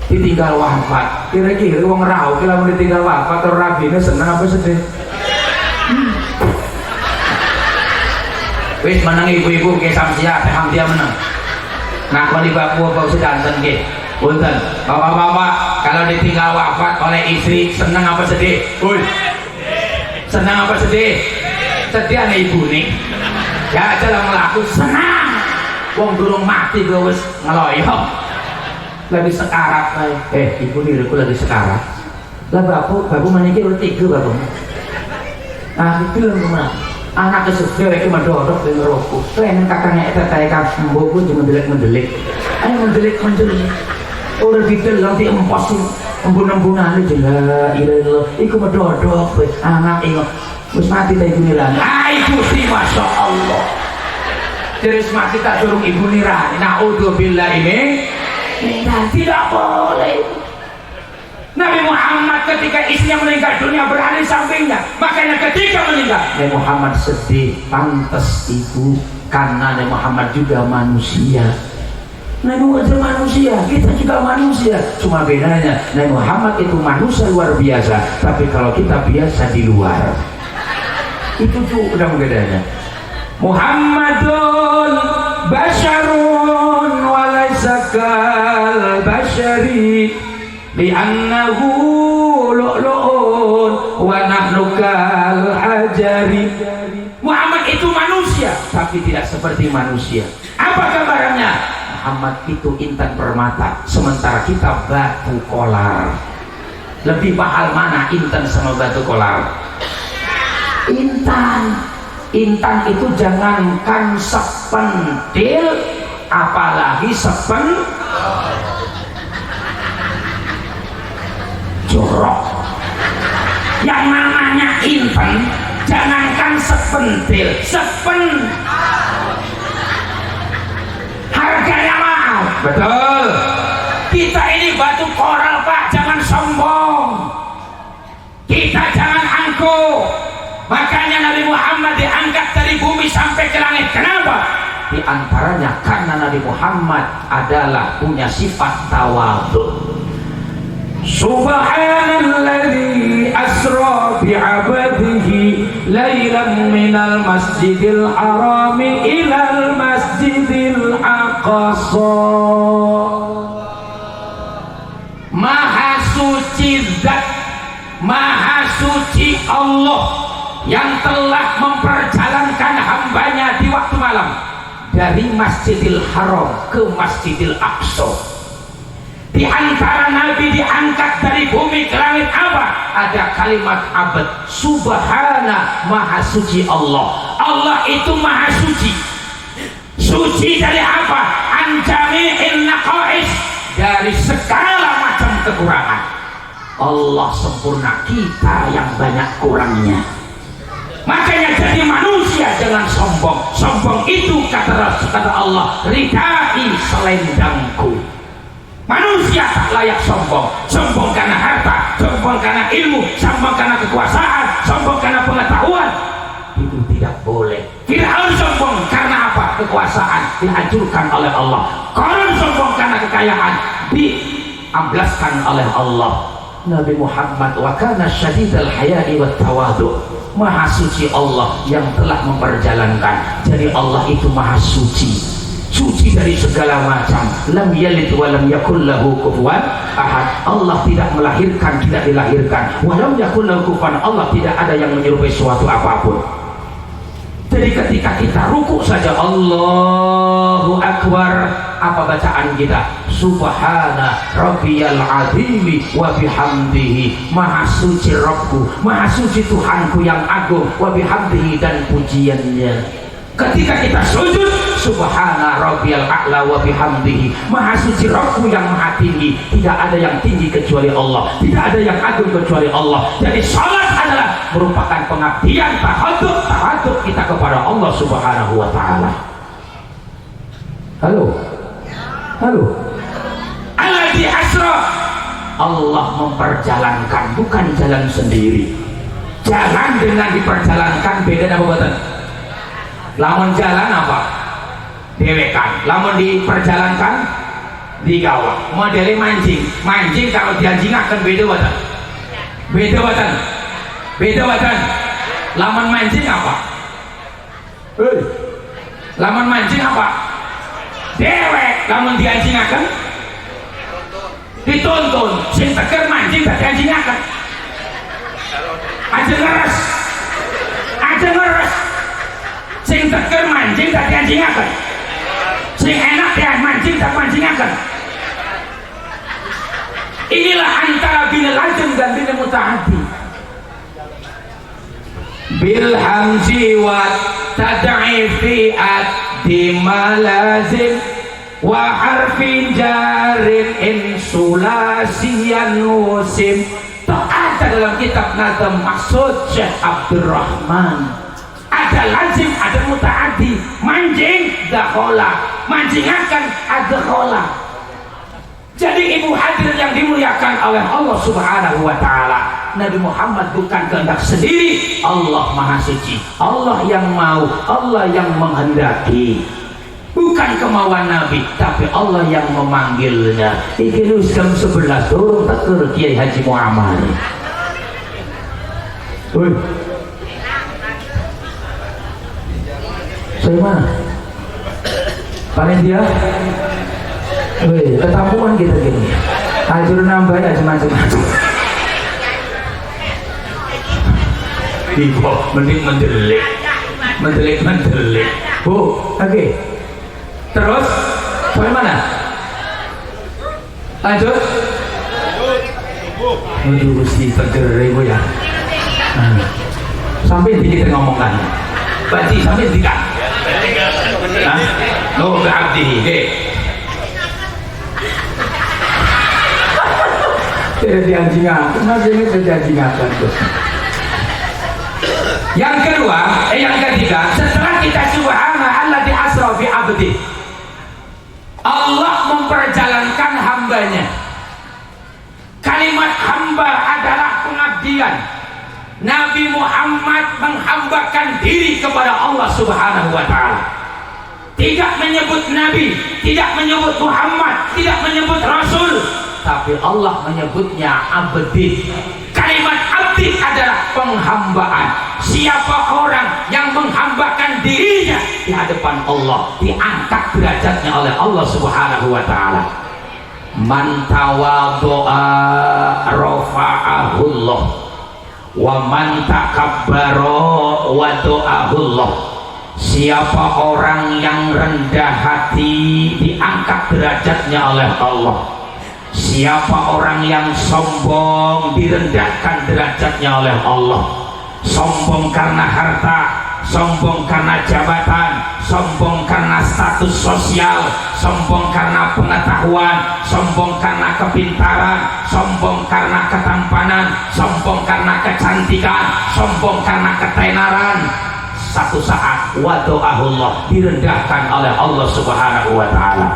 ditinggal wafat. Kira-kira wong rau kalau mau ditinggal wafat, atau Rabinya senang apa sedih? Wis menang ibu-ibu ke samsia paham dia menang. Nah kalau di Papua kau sedanten ke punten bapak-bapak kalau ditinggal wafat oleh istri senang apa sedih? Senang apa sedih? Sedih ane ibu nih ya dalam melaku senang wong durung mati gue wis ngeloyok lagi sekarat ibu nih aku lagi sekarat lah bapak maniki udah 3 bapak nah itu yang kemana anak kesudah lagi mendorong di ngerokok kalian kakaknya itu kayak mbokku cuma mendelik ayo mendelik udah didelang diemposin embun-embunan aja lah ilah iku mendorong anak ini terus mati tak ibu nirani ibu sih Masya Allah terus mati tak suruh ibu nirani na'udzubillah ini tidak boleh. Nabi Muhammad ketika istrinya meninggal dunia berada di sampingnya, makanya ketika meninggal Nabi Muhammad sedih. Pantas ibu karena Nabi Muhammad juga manusia. Nabi Muhammad manusia, kita juga manusia. Cuma bedanya Nabi Muhammad itu manusia luar biasa, tapi kalau kita biasa di luar. Itu tuh udah bedanya. Muhammadun basyarun walaysa kal basyari li'annahu lu'lu'un wa nahnu kal hajari. Muhammad itu manusia tapi tidak seperti manusia. Apa gambarannya? Muhammad itu intan permata, sementara kita batu kolar. Lebih mahal mana intan sama batu kolar? Intan itu jangankan sepentil apalagi jorok. Yang namanya intan jangankan sepentil, harganya mahal. Betul. Kita ini batu koral Pak, jangan sombong, kita jangan angkuh. Makanya Nabi Muhammad diangkat dari bumi sampai ke langit. Kenapa? Di antaranya karena Nabi Muhammad adalah punya sifat tawadhu. Subhanalladzi asra bi'abadihi lailan minal masjidil harami ilal masjidil aqsa. Maha suci zat, maha suci Allah yang telah memperjalankan hambanya di waktu malam dari Masjidil Haram ke Masjidil Aqsa. Di antara Nabi diangkat dari bumi ke langit apa? Ada kalimat abad, Subhana, maha suci Allah. Allah itu maha suci. Suci dari apa? An jami'in naqais, dari segala macam kekurangan. Allah sempurna, kita yang banyak kurangnya. Makanya jadi manusia jangan sombong. Sombong itu kata Allah, ridai selendangku. Manusia tak layak sombong. Sombong karena harta, sombong karena ilmu, sombong karena kekuasaan, sombong karena pengetahuan. Itu tidak boleh. Fir'aun sombong karena apa? Kekuasaan dihancurkan oleh Allah. Qarun sombong karena kekayaan diamblaskan oleh Allah. Nabi Muhammad wa kana syadidal haya'i wat tawadhu, maha suci Allah yang telah memperjalankan. Jadi Allah itu maha suci, suci dari segala macam. Lam yalid wa lam yakul lahu kufuwan ahad. Allah tidak melahirkan, tidak dilahirkan. Wa lam yakul lahu kufuwan, Allah tidak ada yang menyerupai suatu apapun. Jadi ketika kita ruku saja Allahu Akbar, apa bacaan kita? Subhana rabbiyal azimi wa bihamdihi, maha suci Rabbku, maha suci Tuhanku yang agung, wa bihamdihi, dan pujiannya. Ketika kita sujud, Subhana rabbiyal a'la wa bihamdihi, maha suci Rabbku yang maha tinggi, tidak ada yang tinggi kecuali Allah, tidak ada yang agung kecuali Allah. Jadi salat adalah merupakan pengabdian, tahadud kita kepada Allah Subhanahu wa ta'ala. Halo, alladzi asra, Allah memperjalankan, bukan jalan sendiri. Jalan dengan diperjalankan beda apa buatan? Lamun jalan apa? Dewekan. Lamun diperjalankan digawa. Modelnya mancing kalau dianjing akan beda buatan. Lamun mancing apa? Lamun mancing apa? Dewek. Lamun dianjing akan dituntun. Sing teker mancing tak dianjing akan. Aja ngeres. Sing teker mancing tak dianjing akan. Sing enak dia mancing tak mancing akan. Inilah antara bina lazim dan bina muta'addi. Bil hamzi wa tad'ifiat di malazim wa harfin jarin insulasian musim. Tak ada dalam kitab Nazm Maksud Syekh Abdurrahman. Ada lazim, ada muta'addi. Mancing dakhola, mancingakan adkhola. Jadi ibu hadir yang dimuliakan oleh Allah Subhanahu wa ta'ala, Nabi Muhammad bukan kehendak sendiri. Allah maha suci, Allah yang mau, Allah yang menghendaki. Bukan kemauan Nabi, tapi Allah yang memanggilnya. Iki jam 11 turun teker Kiai Haji Muammar. Saya mana? Panitia? Ketampungan kita gini. Ajur nambah aja macam-macam. Ibu, mending mendelik. Bu, oke. Terus, sampai mana? Lanjut. Aduh, si teger ibu ya. Sampai di kita ngomongkan. Baci sampai di kan. No berarti, tidak dianjingan, masih ini tidak dianjingan. Yang kedua, yang ketiga, setelah kita subhana alladzi asra bi abdi, Allah memperjalankan hambanya. Kalimat hamba adalah pengabdian. Nabi Muhammad menghambakan diri kepada Allah Subhanahu wa ta'ala. Tidak menyebut Nabi, tidak menyebut Muhammad, tidak menyebut Rasul, tapi Allah menyebutnya abdi. Kalimat abdi adalah penghambaan. Siapa orang yang menghambakan dirinya di hadapan Allah, diangkat derajatnya oleh Allah Subhanahu wa taala. Man tawaddo'a rafa'ahullah wa man takabbara wada'ahullah. Siapa orang yang rendah hati, diangkat derajatnya oleh Allah. Siapa orang yang sombong, direndahkan derajatnya oleh Allah. Sombong karena harta, sombong karena jabatan, sombong karena status sosial, sombong karena pengetahuan, sombong karena kepintaran, sombong karena ketampanan, sombong karena kecantikan, sombong karena ketenaran. Satu saat wadu'ahullah, direndahkan oleh Allah Subhanahu wa taala.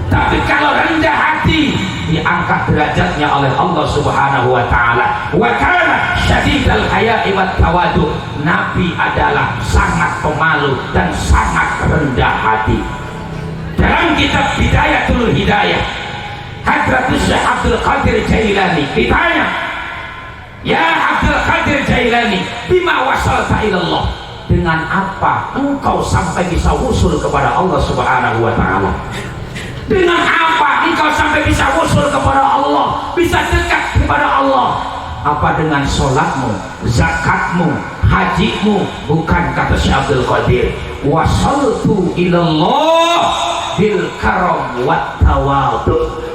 Tapi kalau rendah hati, diangkat derajatnya oleh Allah Subhanahu wa taala. Wa kana syadidal haya'i wat tawadu. Nabi adalah sangat pemalu dan sangat rendah hati. Dalam kitab Bidayatul Hidayah, Hadratus Syekh Abdul Qadir Jailani ditanya, "Ya Abdul Qadir Jailani, bima wasalta ilallah?" Dengan apa engkau sampai bisa usul kepada Allah Subhanahu wa taala? Dengan apa engkau sampai bisa usul kepada Allah, bisa dekat kepada Allah? Apa dengan sholatmu, zakatmu, hajimu? Bukan, kata Syekh Abdul Qadir, wasaltu ilallah bil karam wat tawadhu.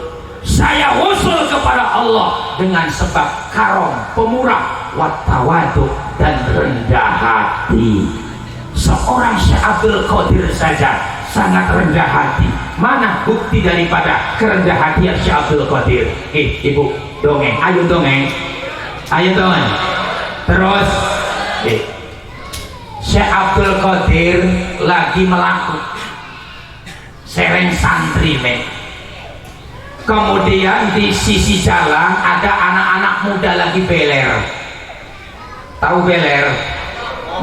Saya usul kepada Allah dengan sebab karam, pemurah, wat tawadhu, dan rendah hati. Seorang Syekh Abdul Qadir saja sangat rendah hati. Mana bukti daripada kerendah hatian Syekh Abdul Qadir? Ibu dongeng, ayo dongeng, ayo dongeng. Terus Syekh Abdul Qadir lagi melaku sereng santri kemudian di sisi jalan ada anak-anak muda lagi beler. Tahu beler?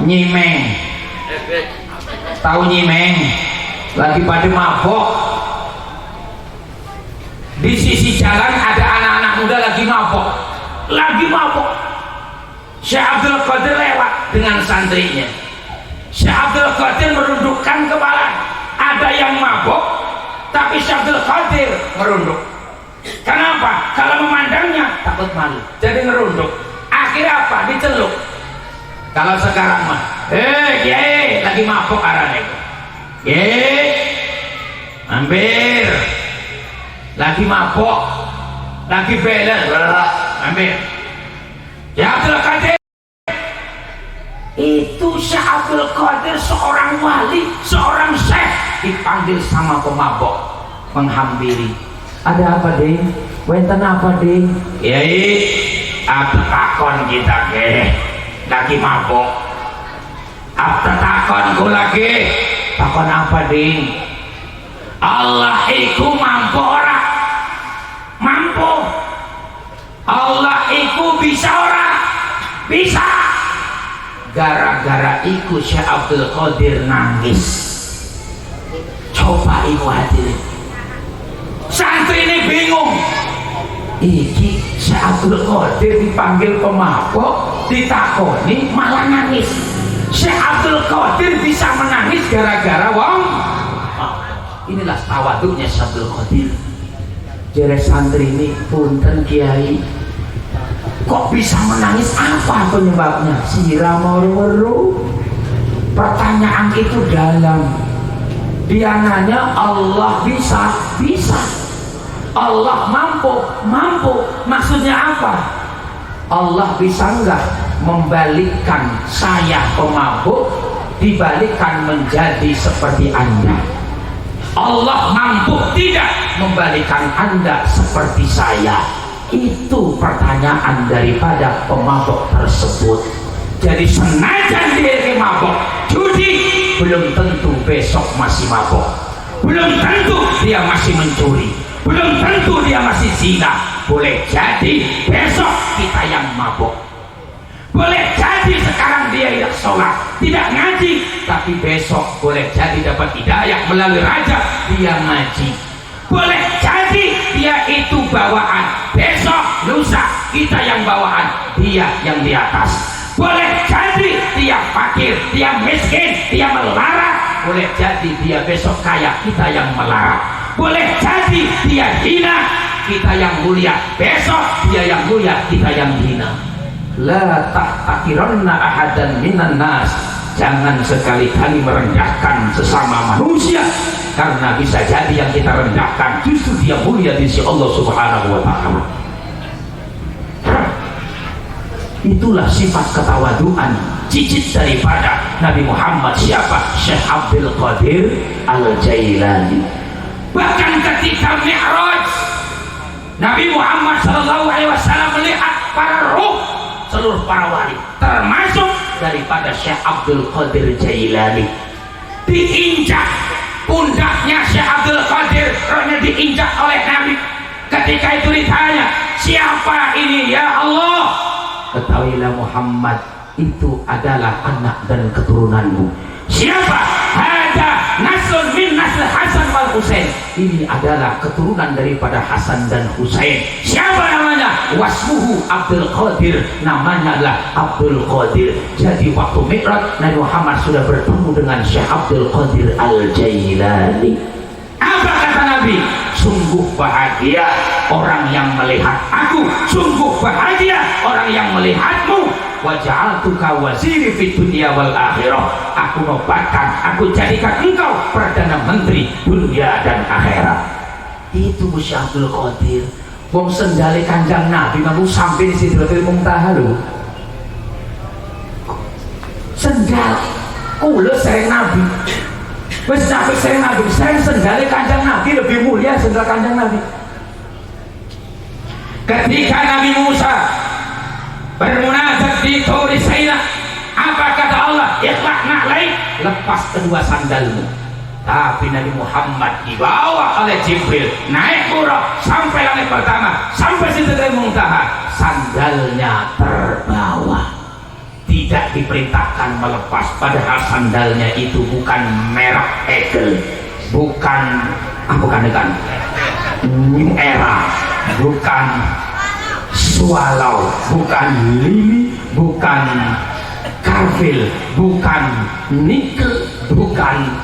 Nyimeng. Tahu nyimeng? Lagi pada mabok. Di sisi jalan ada anak-anak muda lagi mabok. Syekh Abdul Qadir lewat dengan santrinya. Syekh Abdul Qadir merundukkan kepala. Ada yang mabok, tapi Syekh Abdul Qadir merunduk. Kenapa? Kalau memandangnya takut malu, jadi ngerunduk. Akhirnya apa? Diceluk. Kalau sekarang mah, kiai lagi mabok arane. Hampir lagi mabok, lagi beler, hampir. Ya Abdul Qadir, itu Syekh Abdul Qadir seorang wali, seorang syekh, dipanggil sama pemabok, menghampiri. Ada apa ding? Wenten apa ding? Kiai, apa takon kita lagi mabok. Apa takonku lagi? Takon apa ding? Allah iku mampu ora? Mampu. Allah iku bisa ora? Bisa. Gara-gara iku Syekh Abdul Qadir nangis. Coba iku hadirin. Santri ini bingung. Iki Syekh Abdul Qadir dipanggil pemabok, ditakoni malah nangis. Syekh Abdul Qadir bisa menangis gara-gara wong. Inilah tawaduknya Syekh Abdul Qadir. Jere santri ini, punten kiai, kok bisa menangis? Apa penyebabnya? Siramoro. Pertanyaan itu dalam. Dia nanya, Allah bisa. Allah mampu. Maksudnya apa? Allah bisa enggak membalikkan saya pemabuk, dibalikkan menjadi seperti Anda? Allah mampu tidak membalikkan Anda seperti saya? Itu pertanyaan daripada pemabuk tersebut. Jadi senajan dia mabuk judi, belum tentu besok masih mabuk, belum tentu dia masih mencuri, belum tentu dia masih zina. Boleh jadi besok kita yang mabuk. Boleh jadi sekarang dia tidak sholat, tidak ngaji, tapi besok boleh jadi dapat hidayah melalui raja, dia ngaji. Boleh jadi jadi dia itu bawaan, besok lusa kita yang bawaan, dia yang di atas. Boleh jadi dia fakir, dia miskin, dia melarat. Boleh jadi dia besok kaya, kita yang melarat. Boleh jadi dia hina, kita yang mulia. Besok dia yang mulia, kita yang hina. La tahtakiranna ahadan minan nas. Jangan sekali-kali merendahkan sesama manusia, karena bisa jadi yang kita rendahkan justru dia mulia di sisi Allah Subhanahu wa taala. Itulah sifat ketawaduan cicit daripada Nabi Muhammad. Siapa? Syekh Abdul Qadir Al-Jailani. Bahkan ketika Mi'raj, Nabi Muhammad SAW melihat para ruh, seluruh para wali, termasuk daripada Syekh Abdul Qadir Jailani. Diinjak pundaknya Syekh Abdul Qadir, rohnya diinjak oleh Nabi. Ketika itu ditanya, siapa ini ya Allah? Ketahuilah Muhammad, itu adalah anak dan keturunanmu. Siapa? Hada naslun min nasl Hasan wal Husain. Ini adalah keturunan daripada Hasan dan Husain. Siapa namanya? Wasmuhu Abdul Qadir. Namanya adalah Abdul Qadir. Jadi waktu Mi'raj, Nabi Muhammad sudah bertemu dengan Syekh Abdul Qadir Al-Jailani. Apa kata Nabi? Sungguh bahagia orang yang melihat aku, sungguh bahagia orang yang melihatmu. Wa ja'altuka waziri fid dunya wal akhirah. Aku nobatkan, aku jadikan engkau perdana menteri dunia dan akhirat. Itu Syekh Abdul Qadir. Wong sendale Kanjeng Nabi mampu sampai di Sidratul Muntaha lho. Sendal kula sering Nabi. Wis sampai sering Nabi, sendal Kanjeng Nabi lebih mulia sendal Kanjeng Nabi. Ketika Nabi Musa bermunajat di Turi Saina, apa kata Allah? Ikhlaqna alaik, lepas kedua sandalmu. Tapi Nabi Muhammad dibawa oleh Jibril naik buruk sampai langit pertama, sampai Sidratul Muntaha, sandalnya terbawa. Tidak diperintahkan melepas, padahal sandalnya itu bukan merek Eagle, bukan New Era, bukan Swallow, bukan Lily, bukan Carvel, bukan Nickel, bukan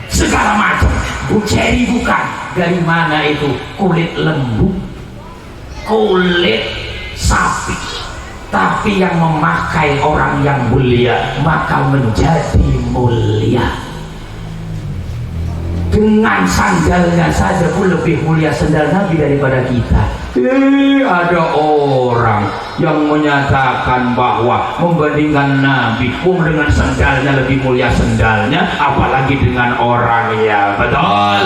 segala macam, Buceri bukan. Dari mana itu? Kulit lembu, kulit sapi. Tapi yang memakai orang yang mulia, maka menjadi mulia. Dengan sandalnya saja pun lebih mulia sandal Nabi daripada kita. Ada orang yang menyatakan bahwa membandingkan Nabi dengan sandalnya lebih mulia sandalnya, apalagi dengan orangnya. Betul.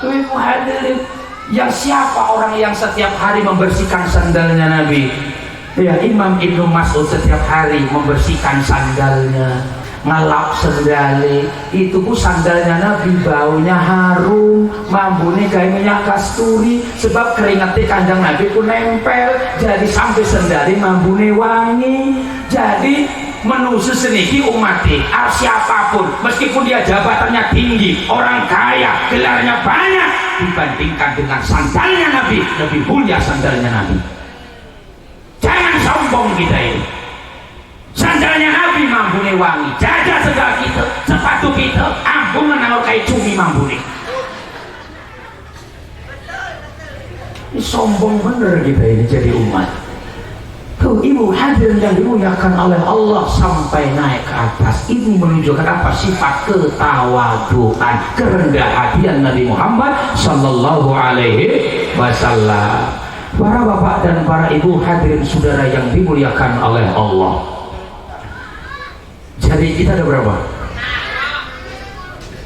Ibu hadirin, yang siapa orang yang setiap hari membersihkan sandalnya Nabi? Ya, Imam Ibnu Mas'ud setiap hari membersihkan sandalnya, ngelap sandalnya. Itu pun sandalnya Nabi baunya harum, mambune gawe minyak kasturi, sebab keringatnya Kanjeng Nabi pun nempel, jadi sampai sandalnya mambune wangi. Jadi menuju seniki umati siapapun, meskipun dia jabatannya tinggi, orang kaya, gelarnya banyak, dibandingkan dengan sandalnya Nabi, lebih mulia sandalnya Nabi. Jangan sombong kita ini. Sandalnya Nabi mambune wangi, jaga sandal kita, sepatu kita, ampun menawar kayak cumi mambune. Ini sombong bener kita ini jadi umat. Tuh ibu hadirin yang dimuliakan oleh Allah, sampai naik ke atas. Ini menunjukkan apa? Sifat ketawaduan, kerendahan hatian Nabi Muhammad Sallallahu Alaihi Wasallam. Para bapak dan para ibu hadirin saudara yang dimuliakan oleh Allah. Jadi kita ada berapa?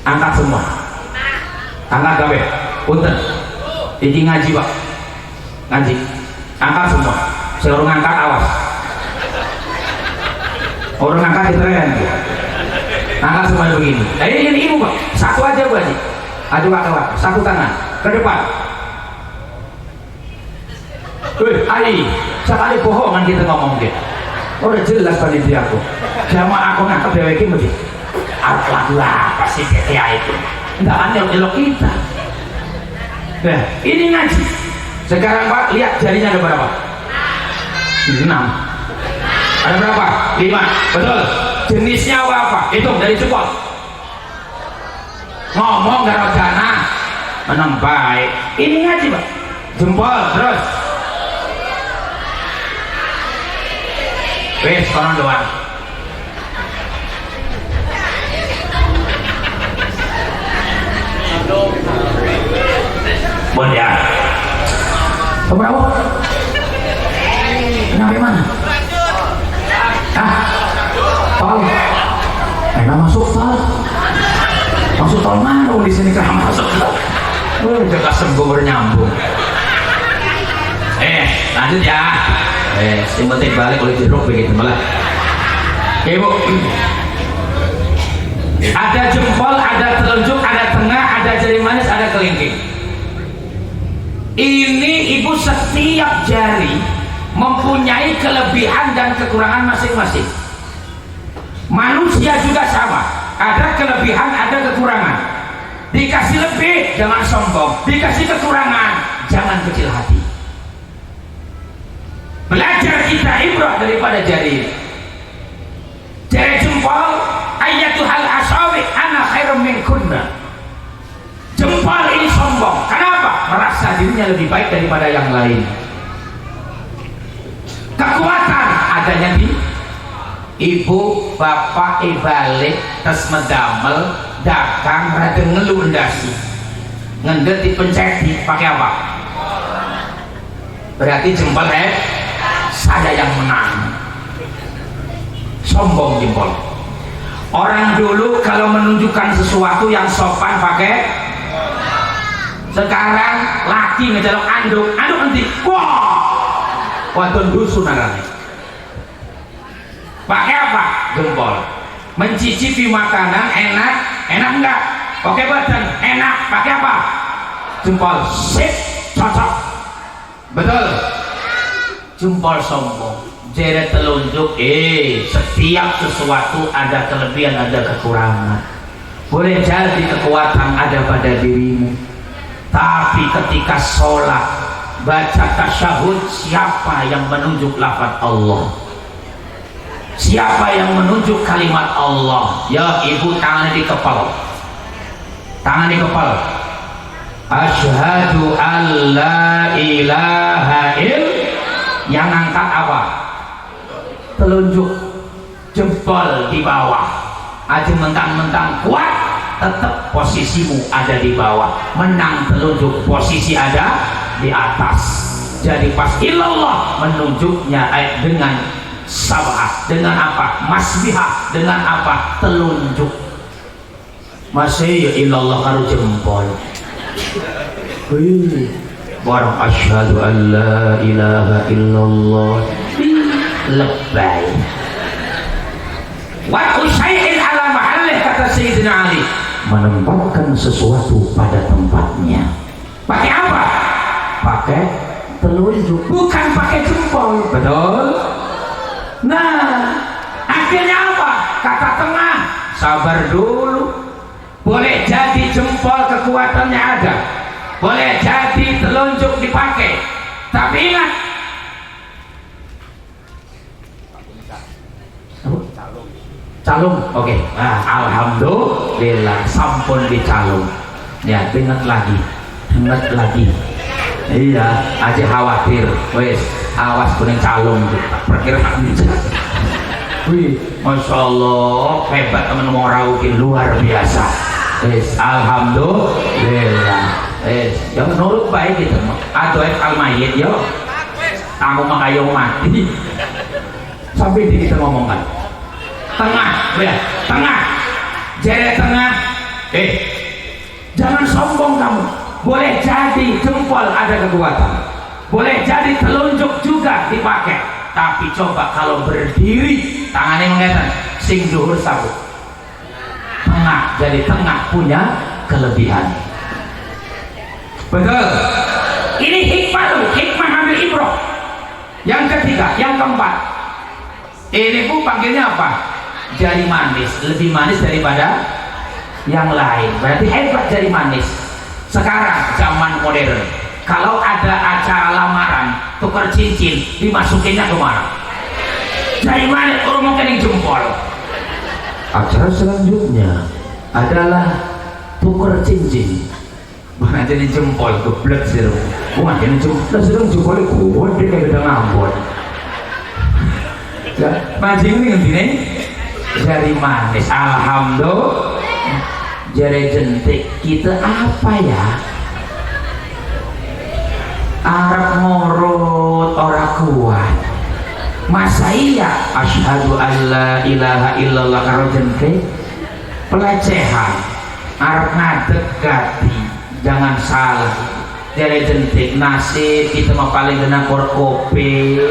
Angkat semua. Angkat gawe. Punten. Ini ngaji pak. Ngaji. Angkat semua. Saya orang angkat, awas. Orang angkat diterekan. Angkat semuanya begini. Nah, ini ibu pak. Satu aja bu Haji. Aduh pak. Satu tangan ke depan. Ai, sekali bohongan kita ngomong gitu. Udah jelas panitia aku. Jamaah aku ngangkat dewe iki mesti. Lah pasti kayak itu. Enggak aneh elok kita. Nah, ini ngaji. Sekarang Pak, lihat jarinya ada berapa? 6. Ada berapa? 5. Betul. Jenisnya apa? Hitung dari jempol. Ngomong gak rojana. Menang baik. Ini ngaji Pak. Jempol terus. Wes konon doang. Bon ya. Berapa? Nyampe mana? Tol. Enggak masuk tol. Masuk tol mana? Di sini kan masuk tol. Jaga sembur nyambung. Lanjut ya. Yang penting balik oleh jeruk begitu malah. Ibu. Ada jempol, ada telunjuk, ada tengah, ada jari manis, ada kelingking. Ini ibu setiap jari mempunyai kelebihan dan kekurangan masing-masing. Manusia juga sama, ada kelebihan, ada kekurangan. Dikasih lebih, jangan sombong. Dikasih kekurangan, jangan kecil hati. Belajar kita ibrah daripada jari. Jari jempol, ayyatuhal asawi ana khairum minkunna. Jempol ini sombong. Kenapa? Merasa dirinya lebih baik daripada yang lain. Kekuatan adanya di ibu, bapak, ibalik, tes medamel, dagang, rada ngeluh ndasi. Ngendet dipenceti pakai apa? Berarti jempol saya yang menang. Sombong jempol. Orang dulu kalau menunjukkan sesuatu yang sopan pakai. Sekarang laki ngejaluk anduk nanti. Wah, wadon dusun arane. Pakai apa? Jempol. Mencicipi makanan enak enggak? Oke badan enak. Pakai apa? Jempol. Sip, cocok. Betul. Jempol sombong. Jeret telunjuk. Setiap sesuatu ada kelebihan, ada kekurangan. Boleh jadi kekuatan ada pada dirimu, tapi ketika sholat baca tasyahud, siapa yang menunjuk lafaz Allah? Siapa yang menunjuk kalimat Allah? Ya ibu, tangan di kepala. Tangan di kepala. Asyhadu an la ilaha illallah. Yang angkat apa? Telunjuk. Jempol di bawah. Aja mentang-mentang kuat, tetap posisimu ada di bawah. Menang telunjuk, posisi ada di atas. Jadi pas ilallah menunjuknya dengan sabah, dengan apa? Masbihah, dengan apa? Telunjuk. Masih ya ilallah karo jempol. Barang asyhadu an la ilaha illallah lebay. Wa usai'in ala mahallih, kata Sayyidina Ali, menempatkan sesuatu pada tempatnya. Pakai apa? Pakai telunjuk, bukan pakai jempol. Betul. Nah, akhirnya apa? Kata tengah, sabar dulu. Boleh jadi jempol kekuatannya ada, boleh jadi telunjuk dipakai, tapi ingat, calung. Oke. Nah, alhamdulillah sampun dicalung. Ya, ingat lagi. Iya, aja khawatir. Wes, awas kuning calung tuh. Perkiraan. Wih, masya Allah, hebat teman Moraukin, luar biasa. Wes, alhamdulillah. Wes, jangan nurut baik gitu. Adoy almayit yo. Kamu makayong mati. Sampai di kita ngomongkan. Tengah, ya, tengah, jari tengah. Jangan sombong kamu. Boleh jadi jempol ada kekuatan, boleh jadi telunjuk juga dipakai. Tapi coba kalau berdiri, tangannya mengatakan sing dhuwur sabuk. Tengah, jadi tengah punya kelebihan. Betul. Ini hikmah ambil ibrah. Yang ketiga, yang keempat. Ini bu panggilnya apa? Jari manis, lebih manis daripada yang lain. Berarti hebat jari manis. Sekarang zaman modern, kalau ada acara lamaran tukar cincin, dimasukinnya kemana? Dari mana? Orang mungkin jempol. Acara selanjutnya adalah tukar cincin. Bukan jadi jempol, geblek sih. Bukan jadi jempol, sedang jempol gede kayak udah ngambon. Mancing ini ngerti jari manis, alhamdulillah. Jari jentik kita apa ya? Arab ngorot orang kuat. Masa iya asyhadu an la ilaha illallah karo jentik pelecehan. Arab ngadeg gati, jangan salah. Jari jentik nasib kita mah paling kena kopi.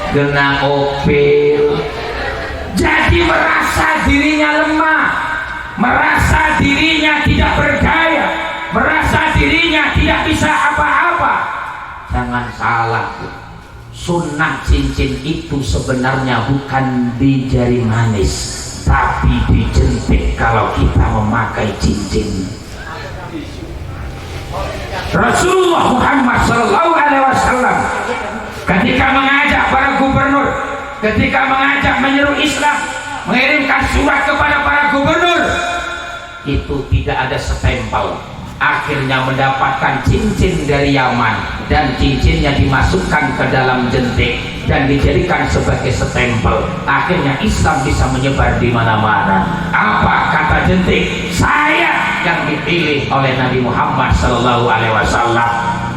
Gena opil, jadi merasa dirinya lemah, merasa dirinya tidak berdaya, merasa dirinya tidak bisa apa-apa. Jangan salah, sunnah cincin itu sebenarnya bukan di jari manis, tapi di jentik kalau kita memakai cincin. Rasulullah Muhammad SAW ketika mengajak para gubernur, ketika mengajak menyeru Islam, mengirimkan surat kepada para gubernur, itu tidak ada stempel. Akhirnya mendapatkan cincin dari Yaman dan cincinnya dimasukkan ke dalam jentik dan dijadikan sebagai stempel. Akhirnya Islam bisa menyebar di mana-mana. Apa kata jentik? Saya yang dipilih oleh Nabi Muhammad SAW.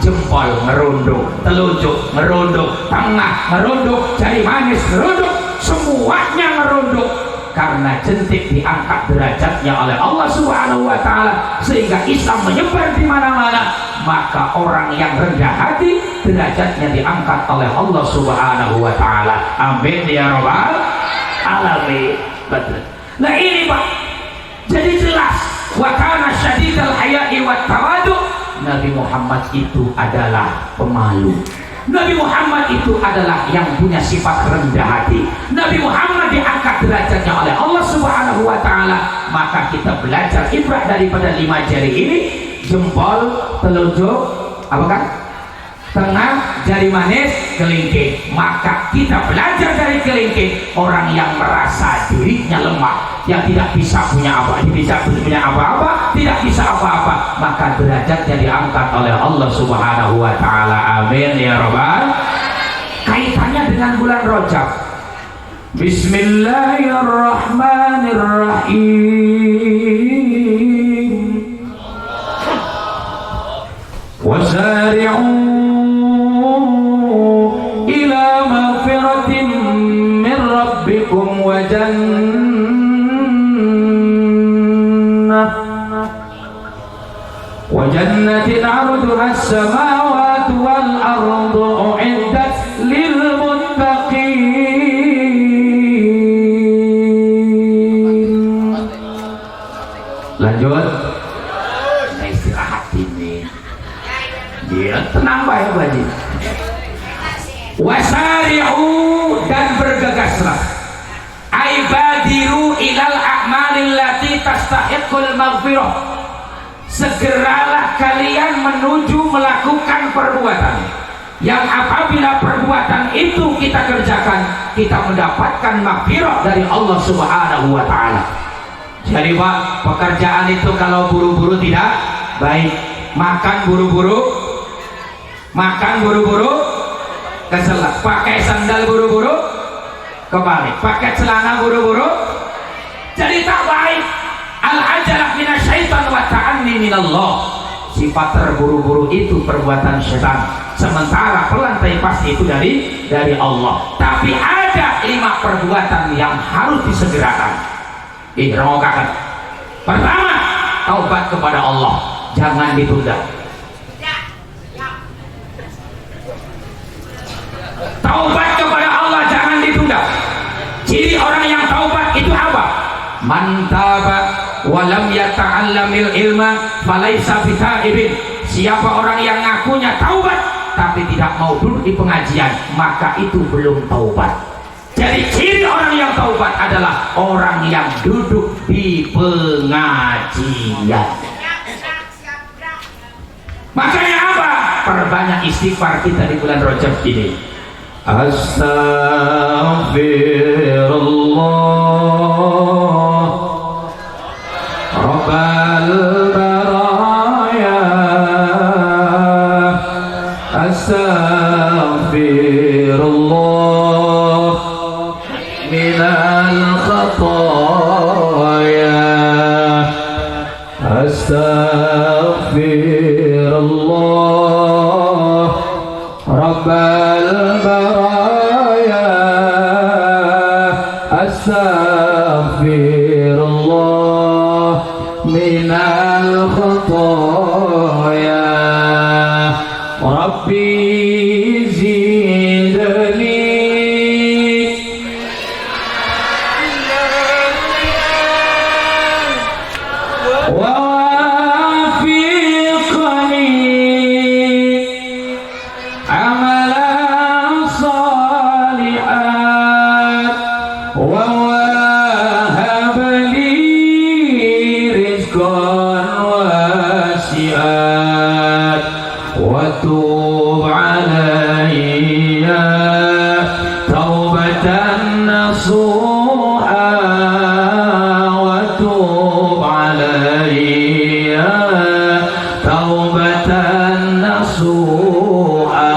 Jempol ngerunduk, telunjuk ngerunduk, tengah ngerunduk, jari manis ngerunduk, semuanya ngerunduk, karena jentik diangkat derajatnya oleh Allah Subhanahu wa Ta'ala sehingga Islam menyebar di mana-mana. Maka orang yang rendah hati derajatnya diangkat oleh Allah Subhanahu wa Ta'ala. Amin ya rabbal alamin. Betul. Nah ini Pak, jadi jelas wa kana syadidal haya'i wat tawadu. Nabi Muhammad itu adalah pemalu. Nabi Muhammad itu adalah yang punya sifat rendah hati. Nabi Muhammad diangkat derajatnya oleh Allah Subhanahu wa Ta'ala. Maka kita belajar ibrah daripada 5 jari ini: jempol, telunjuk, apa kan? Tengah, jari manis, kelingking. Maka kita belajar dari kelingking, orang yang merasa dirinya lemah, yang tidak bisa punya apa, tidak bisa apa-apa, maka derajatnya diangkat oleh Allah Subhanahu wa Ta'ala. Amin ya rabbal. Kaitannya dengan bulan Rajab. Bismillahirrahmanirrahim. Wasari'u ila maghfiratin min rabbikum wa jannatin 'arduha as-samawati wal ardu u'iddat lil muttaqin. Lanjut. Nah, istirahat ini. Dia tenang baik lagi. Wasari'u, dan bergegaslah. Aibadiru ilal a'malil lati tastahiqul maghfirah. Segeralah kalian menuju melakukan perbuatan yang apabila perbuatan itu kita kerjakan, kita mendapatkan maghfirah dari Allah Subhanahu wa Ta'ala. Jadi Pak, pekerjaan itu kalau buru-buru tidak baik. Makan buru-buru keselak, pakai sandal buru-buru kebalik, pakai celana buru-buru jadi tak baik. Al-ajalah minasyaitan wa ta'anni minallah. Sifat terburu-buru itu perbuatan syaitan, sementara pelantai pasti itu dari Allah. Tapi ada 5 perbuatan yang harus disegerakan. Rengokakan. Pertama, taubat kepada Allah, jangan ditunda. Taubat kepada Allah jangan ditunda. Ciri orang yang taubat itu apa? Man taba walam yata'allamil ilma falaisa bitaibin. Siapa orang yang ngakunya taubat tapi tidak mau duduk di pengajian, maka itu belum taubat. Jadi ciri orang yang taubat tobat adalah orang yang duduk di pengajian. Makanya apa? Perbanyak istighfar kita di bulan Rajab ini. Astaghfirullah Rabbal baraya, astaghfirullah minal khataya, astaghfirullah Rabbal baraya, astaghfirullah minal khataya, Rabbi zidni wa wafiqni amalan salihan wa wahab li rizqan wasi'an wa tub alayya taubatan nasuha, wa tub alayya taubatan nasuha,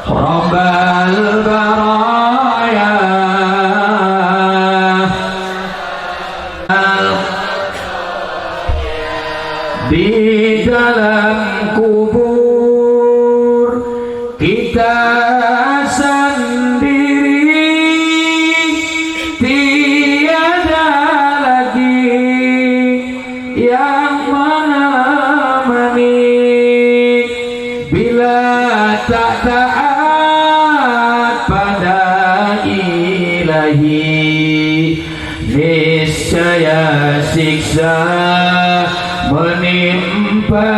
Rabbal baraya, di dalam kubur kita sendiri, tiada lagi yang menemani bila tak taat pada ilahi. Niscaya siksa menimpa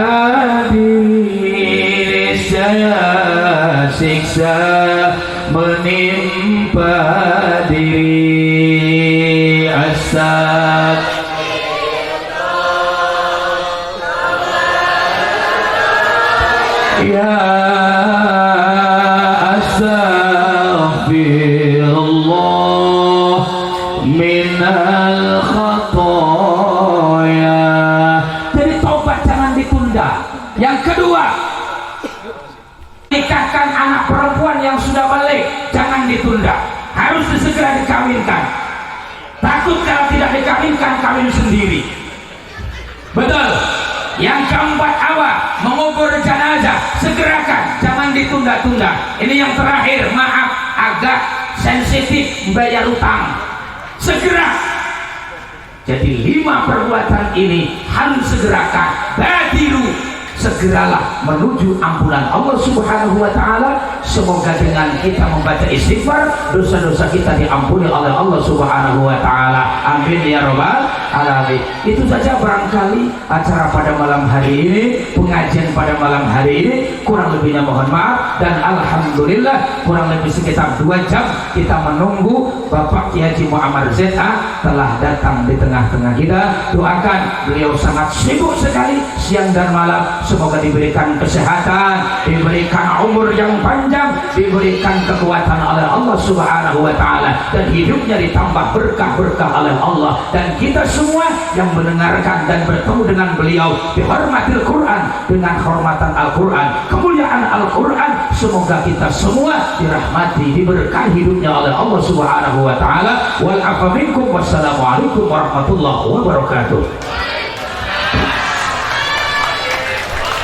diri, niscaya siksa menimpa diri. Ya astaghfirullah minal khataya. Jadi taubat jangan ditunda. Yang kedua, nikahkan anak perempuan yang sudah balik jangan ditunda, harus segera dikawinkan. Takut kalau tidak dikawinkan, kawin sendiri. Betul. Yang keempat, awal mengubur jenazah, segerakan, jangan ditunda-tunda. Ini yang terakhir, maaf agak sensitif, bayar utang, segera. Jadi 5 perbuatan ini harus segerakan. Badiru, segeralah menuju ampunan Allah Subhanahu wa taala. Semoga dengan kita membaca istighfar, dosa-dosa kita diampuni oleh Allah Subhanahu wa taala. Amin ya rabbal alamin. Itu saja barangkali acara pada malam hari ini, pengajian pada malam hari ini. Kurang lebihnya mohon maaf, dan alhamdulillah kurang lebih sekitar 2 jam kita menunggu Bapak Kiai Haji Muammar ZA telah datang di tengah-tengah kita. Doakan, beliau sangat sibuk sekali siang dan malam. Semoga diberikan kesehatan, diberikan umur yang panjang, diberikan kekuatan oleh Allah Subhanahu wa taala, dan hidupnya ditambah berkah-berkah oleh Allah. Dan kita semua yang mendengarkan dan bertemu dengan beliau dihormati Al-Quran dengan hormatan Al-Quran, kemuliaan Al-Quran. Semoga kita semua dirahmati, diberkahi hidupnya oleh Allah Subhanahu wa taala. Wal afa minkum, wassalamualaikum warahmatullahi wabarakatuh.